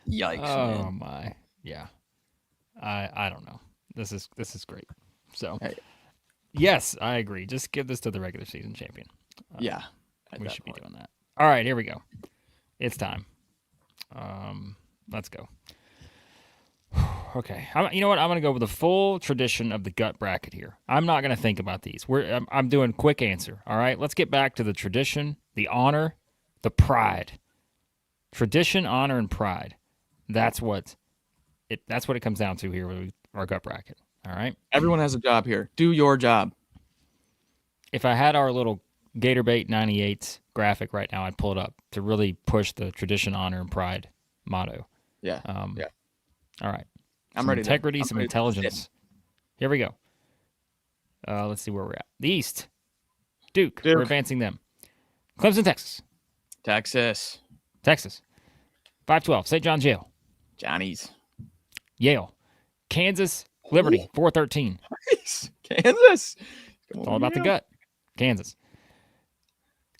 Yikes! Oh man. my, yeah. I don't know. This is great. So yes, I agree. Just give this to the regular season champion. Yeah, we should be doing that. All right, here we go. It's time. Let's go. Okay. You know what? I'm going to go with the full tradition of the gut bracket here. I'm not going to think about these. I'm doing quick answer. All right. Let's get back to the tradition, the honor, the pride. Tradition, honor, and pride. That's what it comes down to here with our gut bracket. All right. Everyone has a job here. Do your job. If I had our little Gatorbait 98 graphic right now, I'd pull it up to really push the tradition, honor, and pride motto. Yeah. Yeah. All right. I'm ready. Integrity, some intelligence. Here we go. Let's see where we're at. The East. Duke. We're advancing them. Clemson, Texas. Texas. 512. St. John's Yale. Johnny's. Yale. Kansas. Liberty. 413. Nice. Kansas. It's all about the gut. Kansas.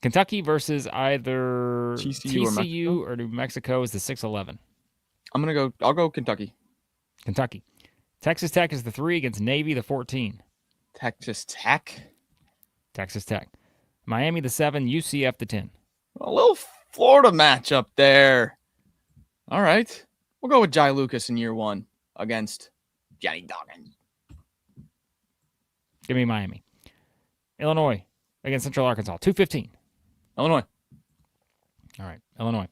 Kentucky versus either TCU or New Mexico is the 611. I'll go Kentucky. Texas Tech is the 3 against Navy, the 14. Texas Tech. Miami, the 7. UCF, the 10. A little Florida matchup there. All right. We'll go with Jai Lucas in year 1 against Johnny Dawkins. Give me Miami. Illinois against Central Arkansas, 215. Illinois. All right, Illinois.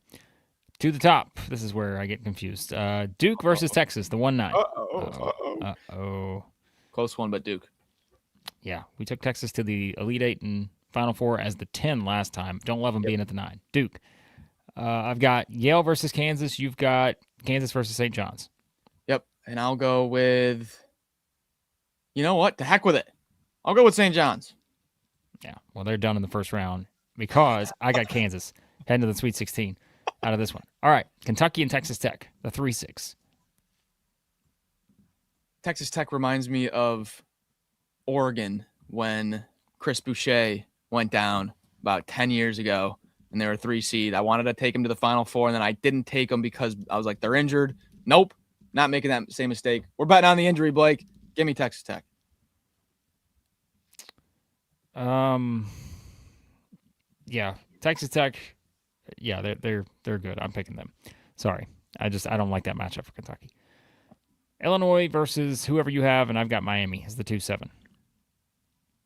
To the top. This is where I get confused. Duke versus Texas, the 1-9. Uh-oh. Close one, but Duke. Yeah, we took Texas to the Elite 8 and Final Four as the 10 last time. Don't love them being at the 9. Duke. I've got Yale versus Kansas. You've got Kansas versus St. John's. Yep, and I'll go with, you know what? To heck with it. I'll go with St. John's. Yeah, well, they're done in the first round because I got Kansas heading to the Sweet 16 out of this one. All right, Kentucky and Texas Tech, the 3-6. Texas Tech reminds me of Oregon when Chris Boucher went down about 10 years ago, and they were a 3 seed. I wanted to take them to the Final Four, and then I didn't take them because I was like, they're injured. Nope, not making that same mistake. We're betting on the injury, Blake. Give me Texas Tech. Yeah, Texas Tech. Yeah, they're good. I'm picking them. Sorry, I don't like that matchup for Kentucky. Illinois versus whoever you have, and I've got Miami as the 2-7.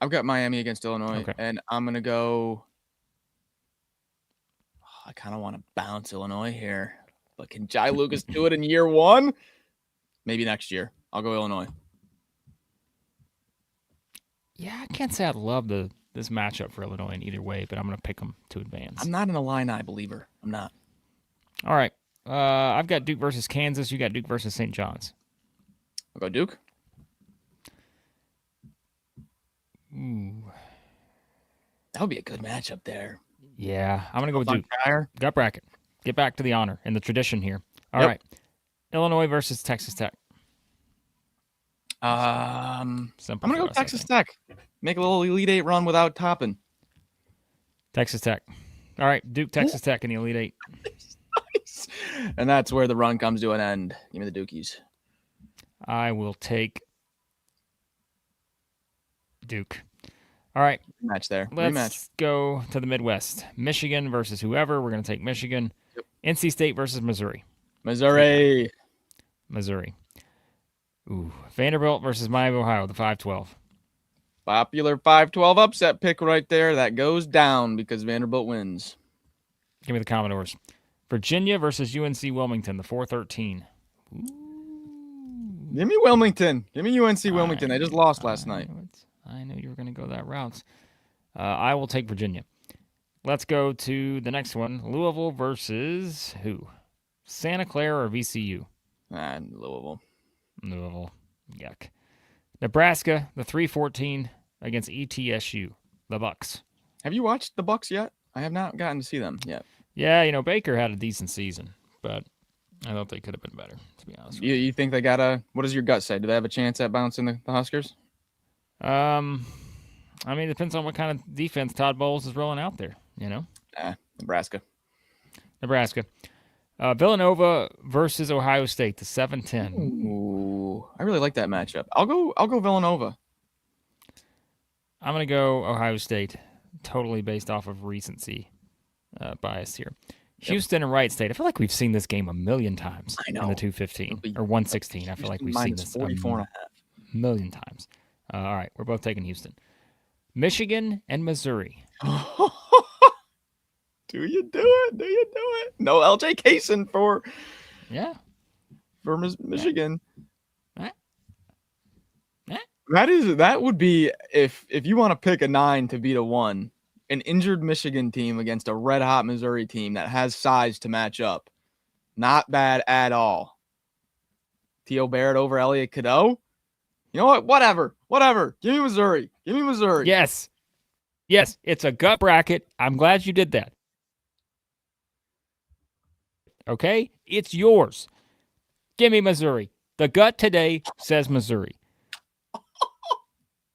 I've got Miami against Illinois, Okay. and I'm gonna go. I kind of want to bounce Illinois here, but can Jai Lucas do it in year 1? Maybe next year. I'll go Illinois. Yeah, I can't say I love this matchup for Illinois in either way, but I'm going to pick them to advance. I'm not an Illini believer. I'm not. All right. I've got Duke versus Kansas. You got Duke versus St. John's. I'll go Duke. Ooh. That would be a good matchup there. Yeah, I'm going to go with Duke. Higher. Gut bracket. Get back to the honor and the tradition here. All right. Illinois versus Texas Tech. I'm Simple gonna for go us, I Texas think. Tech. Make a little Elite Eight run without Toppin. Texas Tech. All right, Duke, Texas Tech in the Elite Eight. Nice. And that's where the run comes to an end. Give me the Dukies. I will take Duke. All right, Match there. let's Rematch. go to the Midwest. Michigan versus whoever. We're going to take Michigan. NC State versus Missouri. Missouri. Missouri. Ooh, Vanderbilt versus Miami, Ohio, the 5-12. Popular 5-12 upset pick right there. That goes down because Vanderbilt wins. Give me the Commodores. Virginia versus UNC Wilmington, the 4-13. Give me Wilmington. Give me UNC Wilmington. They just lost last night. I knew you were going to go that route. I will take Virginia. Let's go to the next one. Louisville versus who? Santa Clara or VCU? Louisville. Louisville. Yuck. Nebraska, the 3-14 against ETSU, the Bucks. Have you watched the Bucks yet? I have not gotten to see them yet. Yeah, Baker had a decent season, but I thought they could have been better, to be honest with you. You think they got what does your gut say? Do they have a chance at bouncing the Huskers? I mean, it depends on what kind of defense Todd Bowles is rolling out there, Nebraska. Nebraska. Villanova versus Ohio State, the 7-10. Ooh, I really like that matchup. I'll go Villanova. I'm going to go Ohio State, totally based off of recency bias here. Houston and Wright State. I feel like we've seen this game a million times in the 215 or 116. I feel like we've seen this 44 a million times. All right, we're both taking Houston. Michigan and Missouri. Do you do it? Do you do it? No LJ Kaysen for Michigan. That would be if you want to pick a 9 to beat a 1, an injured Michigan team against a red hot Missouri team that has size to match up. Not bad at all. Theo Barrett over Elliott Cadeau. You know what? Whatever. Give me Missouri. Yes, it's a gut bracket. I'm glad you did that. Okay? It's yours. Give me Missouri. The gut today says Missouri.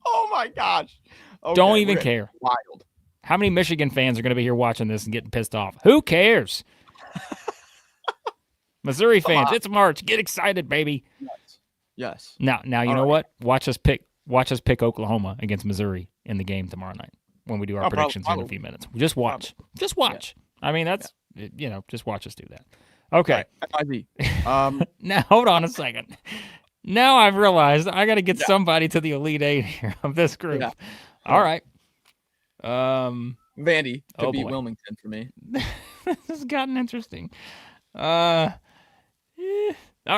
Oh, my gosh. Okay, don't even care. Wild. How many Michigan fans are going to be here watching this and getting pissed off? Who cares? Missouri fans, it's March. Get excited, baby. Yes. Now you know what? Watch us pick Oklahoma against Missouri in the game tomorrow night when we do our predictions in a few minutes. Just watch. Just watch. Yeah. I mean, that's just watch us do that. Okay. Now hold on a second. Now I've realized I got to get somebody to the Elite Eight here of this group. Yeah. All right. Vandy to beat Wilmington for me. This has gotten interesting. All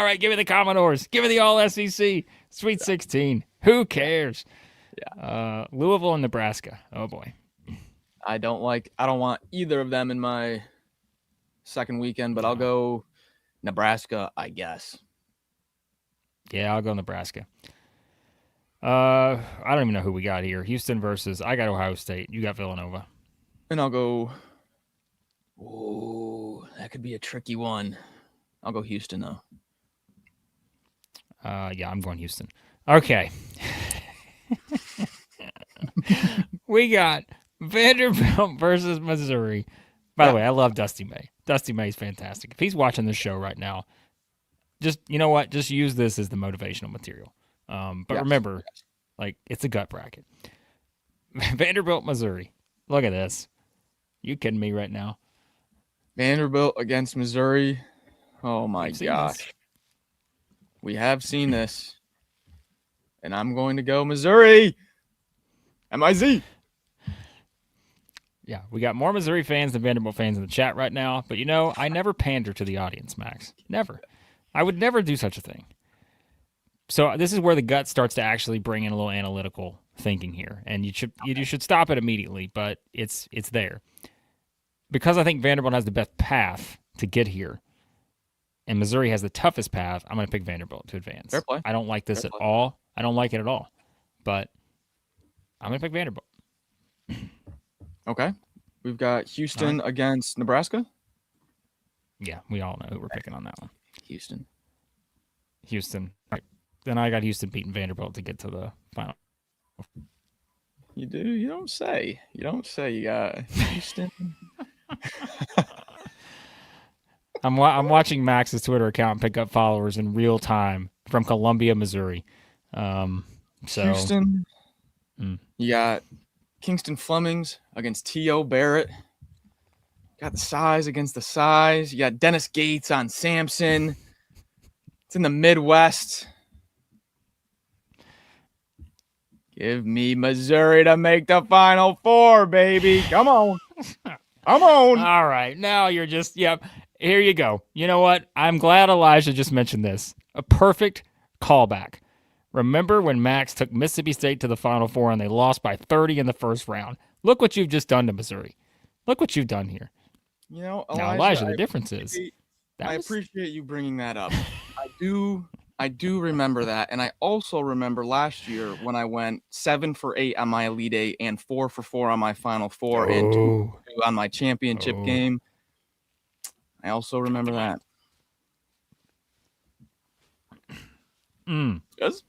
right, give me the Commodores. Give me the All SEC. Sweet 16. Who cares? Yeah. Louisville and Nebraska. Oh boy. I don't want either of them in my second weekend, but I'll go Nebraska, I guess. Yeah, I'll go Nebraska. I don't even know who we got here. Houston versus, I got Ohio State. You got Villanova. And I'll go, that could be a tricky one. I'll go Houston, though. Yeah, I'm going Houston. Okay. We got Vanderbilt versus Missouri. By the way, I love Dusty May. Dusty May's fantastic. If he's watching this show right now, just, you know what? Just use this as the motivational material. But remember, like, it's a gut bracket. Vanderbilt, Missouri. Look at this. You kidding me right now? Vanderbilt against Missouri. Oh, my gosh. We have seen this. And I'm going to go Missouri. M-I-Z. Yeah, we got more Missouri fans than Vanderbilt fans in the chat right now. But, I never pander to the audience, Max. Never. I would never do such a thing. So this is where the gut starts to actually bring in a little analytical thinking here. And you should stop it immediately, but it's there. Because I think Vanderbilt has the best path to get here, and Missouri has the toughest path, I'm going to pick Vanderbilt to advance. Fair play. I don't like this at all. I don't like it at all. But I'm going to pick Vanderbilt. Okay. We've got Houston against Nebraska. Yeah, we all know who we're picking on that one. Houston. All right. Then I got Houston beating Vanderbilt to get to the final. You do? You don't say. You don't say. You got Houston. I'm watching Max's Twitter account pick up followers in real time from Columbia, Missouri. Houston. You got Kingston Flemings against T.O. Barrett. Got the size against the size. You got Dennis Gates on Samson. It's in the Midwest. Give me Missouri to make the Final Four, baby. Come on. Come on. All right. Now you're just, yep. Here you go. You know what? I'm glad Elijah just mentioned this. A perfect callback. Remember when Max took Mississippi State to the Final Four and they lost by 30 in the first round? Look what you've just done to Missouri. Look what you've done here. You know, Elijah, the difference is. I appreciate you bringing that up. I do remember that. And I also remember last year when I went 7 for 8 on my Elite Eight and 4 for 4 on my Final Four and 2 for 2 on my championship game. I also remember that.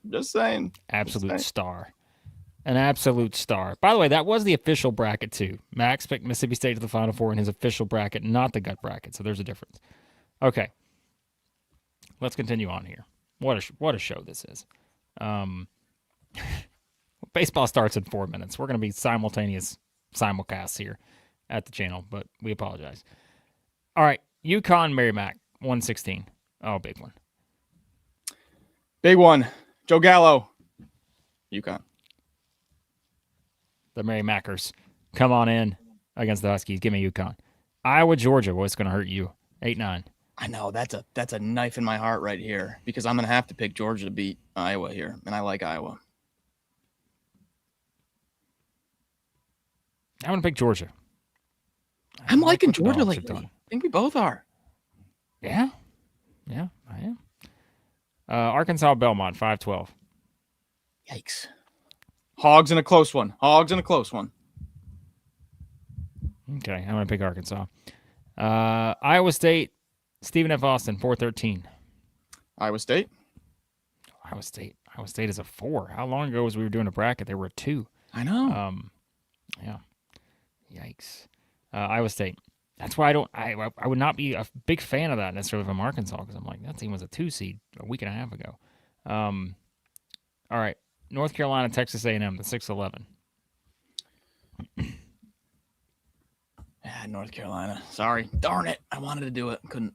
Just saying. Absolute star. An absolute star. By the way, that was the official bracket too. Max picked Mississippi State to the Final Four in his official bracket, not the gut bracket. So there's a difference. Okay. Let's continue on here. What a show this is. Baseball starts in 4 minutes. We're going to be simultaneous simulcasts here at the channel, but we apologize. All right. UConn, Merrimack, 116. Oh, big one. Big one. Joe Gallo. UConn. The Merrimackers come on in against the Huskies. Give me UConn. Iowa, Georgia. What's going to hurt you? 8-9. I know that's a knife in my heart right here because I'm going to have to pick Georgia to beat Iowa here, and I like Iowa. I'm going to pick Georgia. I'm liking Georgia lately. I think we both are. Yeah, I am. Arkansas, Belmont, 5-12. Yikes. Hogs in a close one. Okay, I'm going to pick Arkansas. Iowa State, Stephen F. Austin, 4-13. Iowa State is a 4. How long ago was we were doing a bracket? They were a 2. I know. Yeah. Yikes. Iowa State. That's why I would not be a big fan of that necessarily from Arkansas because I'm like, that team was a 2 seed a week and a half ago. All right. North Carolina, Texas A&M, the 6-11. North Carolina. Sorry. Darn it. I wanted to do it. Couldn't.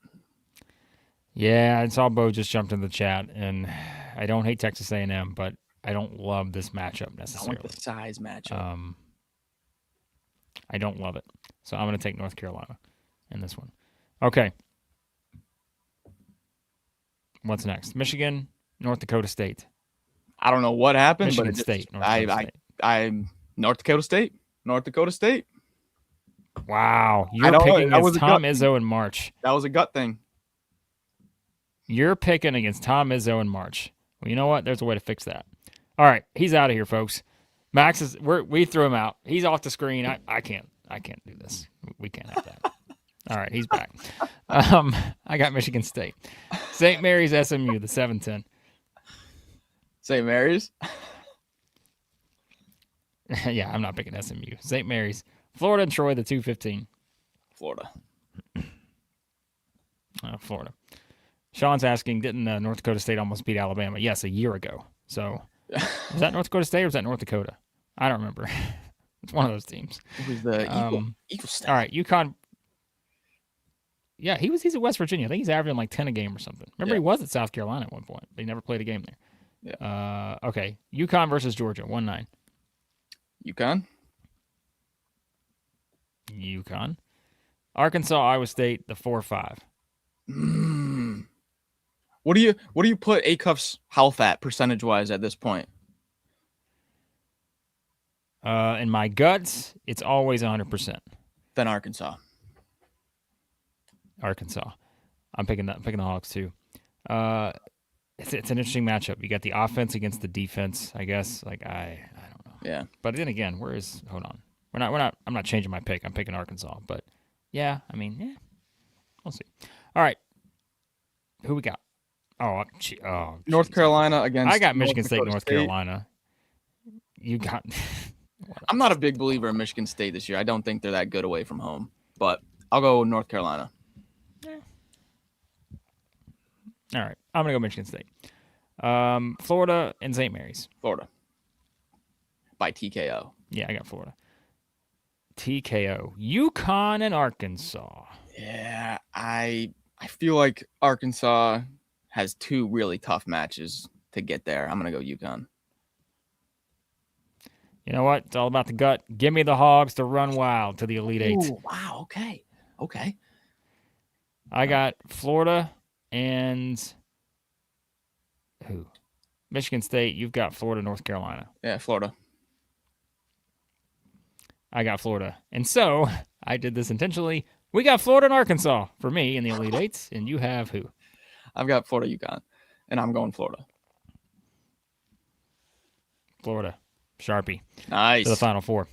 Yeah, I saw Bo just jumped in the chat, and I don't hate Texas A&M, but I don't love this matchup necessarily. I want the size matchup. I don't love it. So I'm going to take North Carolina in this one. Okay. What's next? Michigan, North Dakota State. I don't know what happened, Michigan but State. North Dakota State. North Dakota State. Wow. You're picking against Tom Izzo in March. That was a gut thing. You're picking against Tom Izzo in March. Well, you know what? There's a way to fix that. All right. He's out of here, folks. Max is we threw him out. He's off the screen. I can't do this. We can't have that. All right, he's back. I got Michigan State. St. Mary's SMU, the 7-10. St. Mary's? Yeah, I'm not picking SMU. St. Mary's. Florida and Troy, the 2-15. Florida. Florida. Sean's asking, didn't North Dakota State almost beat Alabama? Yes, a year ago. So, was that North Dakota State or was that North Dakota? I don't remember. It's one of those teams. It was the Eagle State. All right, UConn. Yeah, he's at West Virginia. I think he's averaging like 10 a game or something. Remember, he was at South Carolina at one point, but he never played a game there. Yeah. Okay, UConn versus Georgia, 1-9. UConn. Arkansas, Iowa State, the 4-5. What do you put Acuff's health at percentage-wise at this point? In my guts, it's always 100%. Then Arkansas. I'm picking the Hawks too. It's an interesting matchup. You got the offense against the defense, I guess. Like I don't know. Yeah. But then again, hold on. I'm not changing my pick. I'm picking Arkansas, but yeah, I mean, yeah, we'll see. All right, who we got? Oh, North geez. Carolina against I got North Michigan State, Dakota North State. Carolina. You got. I'm not a big believer in Michigan State this year. I don't think they're that good away from home, but I'll go North Carolina. Yeah. All right, I'm gonna go Michigan State. Florida and St. Mary's. Florida by TKO. Yeah, I got Florida. TKO. UConn and Arkansas. Yeah, I feel like Arkansas has 2 really tough matches to get there. I'm gonna go UConn. You know what? It's all about the gut. Give me the Hogs to run wild to the Elite Eight. Ooh, wow. Okay. I got Florida and who? Michigan State. You've got Florida, North Carolina. Yeah, Florida. I got Florida. And so I did this intentionally. We got Florida and Arkansas for me in the Elite Eights. And you have who? I've got Florida, UConn, and I'm going Florida. Florida. Sharpie. Nice. To the Final Four.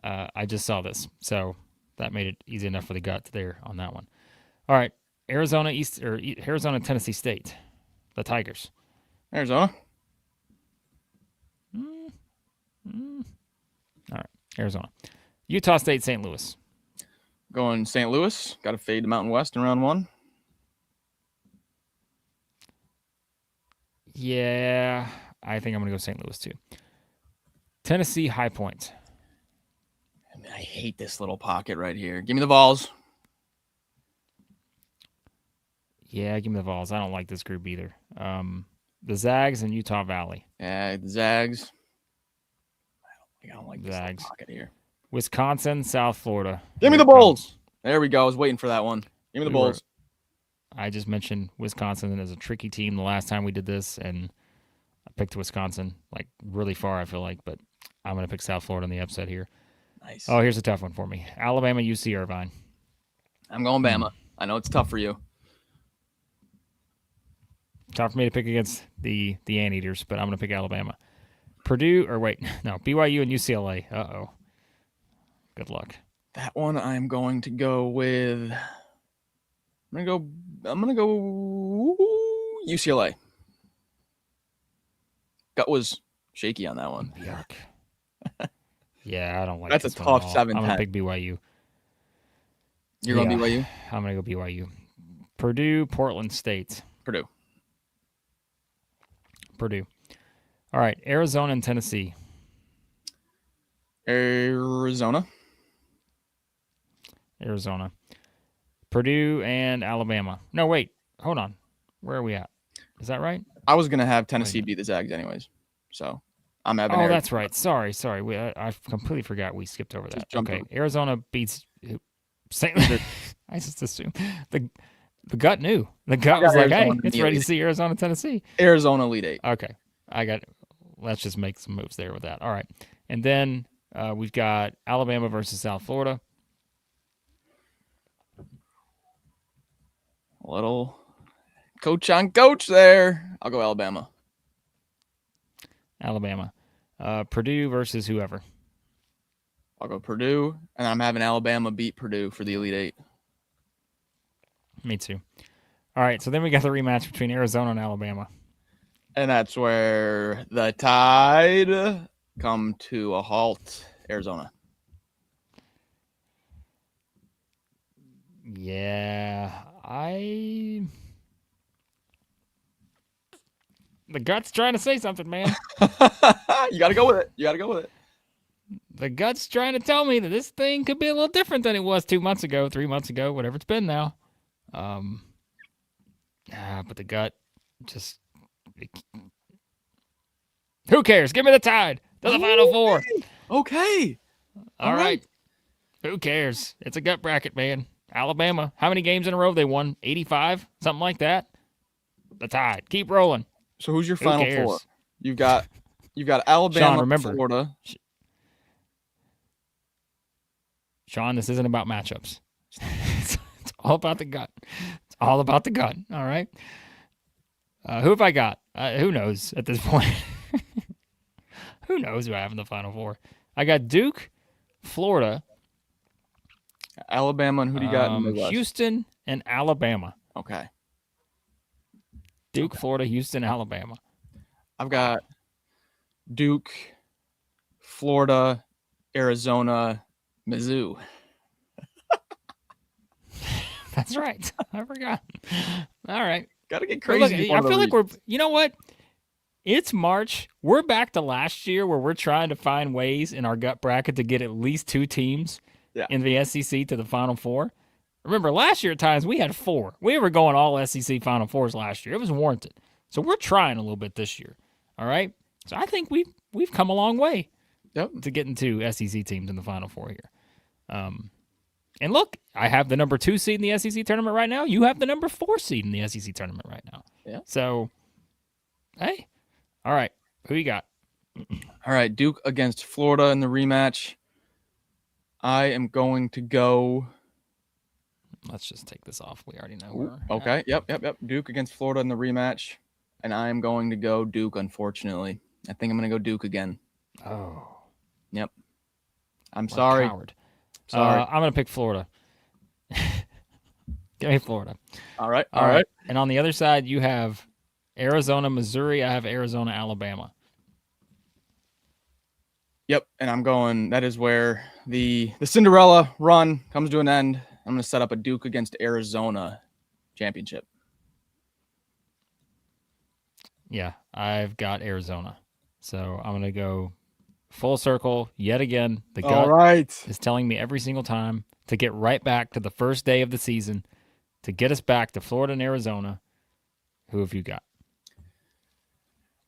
I just saw this. So that made it easy enough for the gut there on that one. All right. Arizona, Tennessee State. The Tigers. Arizona. All right. Arizona. Utah State, St. Louis. Going St. Louis. Got to fade the Mountain West in round 1. Yeah, I think I'm going to go St. Louis too. Tennessee, High Point. I hate this little pocket right here. Give me the Vols. Yeah, give me the Vols. I don't like this group either. The Zags and Utah Valley. Yeah, the Zags. I don't like this little Zags. pocket here. Wisconsin, South Florida. Give me the Bulls. There we go. I was waiting for that one. Give me the Bulls. I just mentioned Wisconsin as a tricky team the last time we did this, and I picked Wisconsin like really far, I feel like, but I'm going to pick South Florida in the upset here. Nice. Oh, here's a tough one for me. Alabama, UC Irvine. I'm going Bama. I know it's tough for you. Tough for me to pick against the Anteaters, but I'm going to pick Alabama. BYU and UCLA. Uh-oh. Good luck. That one I'm going to go with. I'm gonna go UCLA. Gut was shaky on that one. Yuck. Yeah, I don't like That's this a one at tough all. 7-10. I'm going to pick BYU. You're going BYU? I'm going to go BYU. Purdue, Portland State. Purdue. All right, Arizona and Tennessee. Arizona. Purdue and Alabama. No, wait. Hold on. Where are we at? Is that right? I was going to have Tennessee beat the Zags anyways. So I'm having Arizona. That's right. Sorry. I completely forgot we skipped over that. Okay. Arizona beats St. Louis. I just assumed. The gut knew. The gut was like, hey, it's ready to see Arizona, Tennessee. Arizona Elite Eight. Okay. Let's just make some moves there with that. All right. And then we've got Alabama versus South Florida. A little coach on coach there. I'll go Alabama. Purdue versus whoever. I'll go Purdue, and I'm having Alabama beat Purdue for the Elite Eight. Me too. All right, so then we got the rematch between Arizona and Alabama. And that's where the Tide come to a halt. Arizona. Yeah, the gut's trying to say something, man. You got to go with it. The gut's trying to tell me that this thing could be a little different than it was 2 months ago, 3 months ago, whatever it's been now. But the gut just... Who cares? Give me the Tide to the Final Four. Okay. All right. Who cares? It's a gut bracket, man. Alabama. How many games in a row they won? 85? Something like that? The Tide. Keep rolling. So who's your Final Four? You've got Alabama, Sean, remember, Florida. Sean, this isn't about matchups. It's all about the gut. It's all about the gut. All right. Who have I got? Who knows at this point? Who knows who I have in the Final Four? I got Duke, Florida, Alabama, and who do you got in the Midwest? Houston, and Alabama. Okay. Duke, Florida, Houston, Alabama. I've got Duke, Florida, Arizona, Mizzou. That's right. I forgot. All right. Got to get Well, crazy. look, I feel like you know what? It's March. We're back to last year where we're trying to find ways in our gut bracket to get at least 2 teams in the SEC to the Final Four. Remember, last year at times we had 4. We were going all SEC Final Fours last year. It was warranted. So we're trying a little bit this year. All right? So I think we've come a long way to getting 2 SEC teams in the Final Four here. And look, I have the number 2 seed in the SEC tournament right now. You have the number 4 seed in the SEC tournament right now. Yeah. So, hey. All right. Who you got? All right. Duke against Florida in the rematch. I am going to go. Let's just take this off. We already know where. Okay. Yep. Duke against Florida in the rematch. And I am going to go Duke, unfortunately. I think I'm going to go Duke again. Oh. Yep. I'm sorry. Coward. Sorry. I'm going to pick Florida. Give me Florida. All right. And on the other side, you have Arizona, Missouri. I have Arizona, Alabama. Yep. And I'm going, that is where the Cinderella run comes to an end. I'm going to set up a Duke against Arizona championship. Yeah, I've got Arizona. So I'm going to go full circle yet again. The gut is telling me every single time to get right back to the first day of the season, to get us back to Florida and Arizona. Who have you got?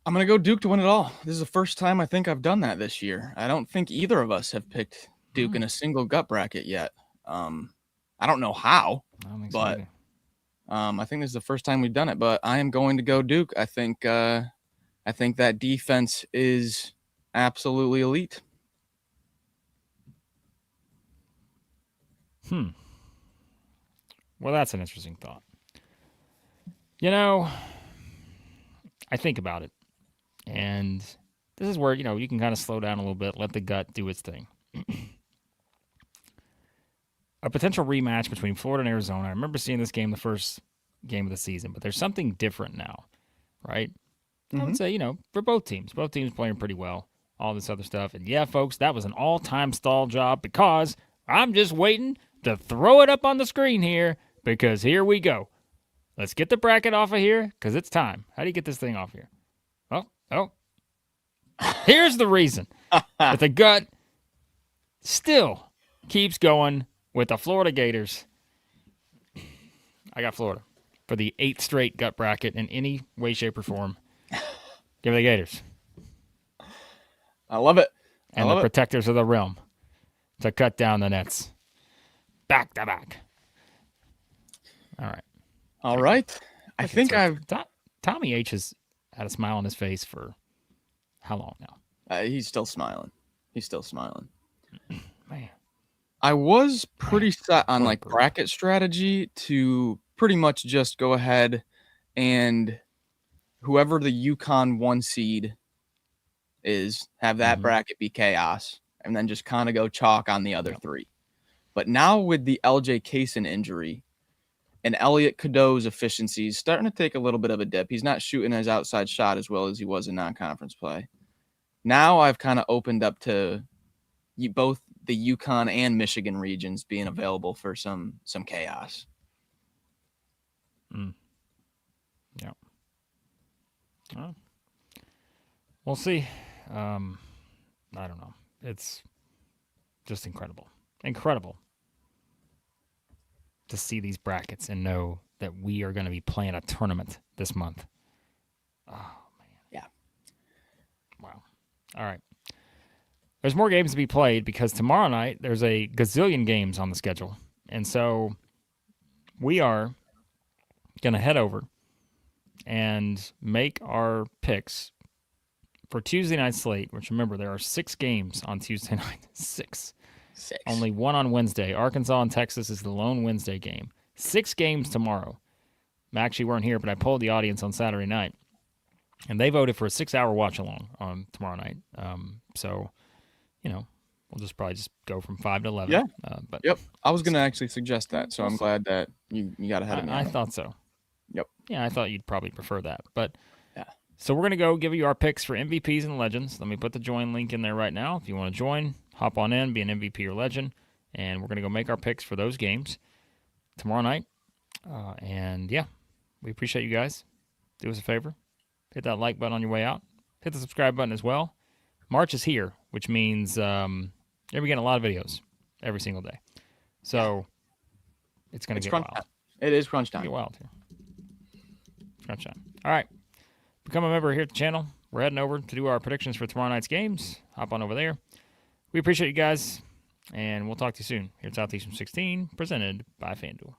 I'm going to go Duke to win it all. This is the first time I think I've done that this year. I don't think either of us have picked Duke in a single gut bracket yet. I don't know how, but I think this is the first time we've done it. But I am going to go Duke. I think that defense is absolutely elite. Well, that's an interesting thought. You know, I think about it, and this is where, you can kind of slow down a little bit, let the gut do its thing. A potential rematch between Florida and Arizona. I remember seeing this game the first game of the season, but there's something different now, right? I would say, for both teams playing pretty well, all this other stuff. And yeah, folks, that was an all-time stall job because I'm just waiting to throw it up on the screen here because here we go. Let's get the bracket off of here because it's time. How do you get this thing off here? Oh. Here's the reason that the gut still keeps going with the Florida Gators. I got Florida for the 8th straight gut bracket in any way, shape, or form. Give me the Gators. I love it. And the protectors of the realm to cut down the nets. Back to back. All right. I think Tommy H has had a smile on his face for how long now? He's still smiling. Man. I was pretty set on bracket strategy to pretty much just go ahead and whoever the UConn 1 seed is, have that bracket be chaos, and then just kind of go chalk on the other 3. But now with the LJ Kaysen injury and Elliot Cadeau's efficiency is starting to take a little bit of a dip. He's not shooting his outside shot as well as he was in non-conference play. Now I've kind of opened up to both the UConn and Michigan regions being available for some chaos. Yeah. Well, we'll see. I don't know. It's just incredible to see these brackets and know that we are going to be playing a tournament this month. Oh, man. Yeah. Wow. All right. There's more games to be played because tomorrow night there's a gazillion games on the schedule. And so we are going to head over and make our picks for Tuesday night slate, which remember there are 6 games on Tuesday night. 6. Only 1 on Wednesday. Arkansas and Texas is the lone Wednesday game. 6 games tomorrow. Max, you weren't here, but I polled the audience on Saturday night, and they voted for a 6-hour watch along on tomorrow night. So, we'll just probably just go from 5 to 11. Yeah. But Yep. I was going to actually suggest that, so I'm glad that you got ahead of me. I thought so. Yep. Yeah, I thought you'd probably prefer that. But yeah. So we're going to go give you our picks for MVPs and legends. Let me put the join link in there right now. If you want to join, hop on in, be an MVP or legend, and we're going to go make our picks for those games tomorrow night. And yeah, we appreciate you guys. Do us a favor. Hit that like button on your way out. Hit the subscribe button as well. March is here, which means you're getting a lot of videos every single day. So it's going to get wild. Time. It is crunch time. Get wild here. Crunch time. All right. Become a member here at the channel. We're heading over to do our predictions for tomorrow night's games. Hop on over there. We appreciate you guys, and we'll talk to you soon here at Southeastern 16, presented by FanDuel.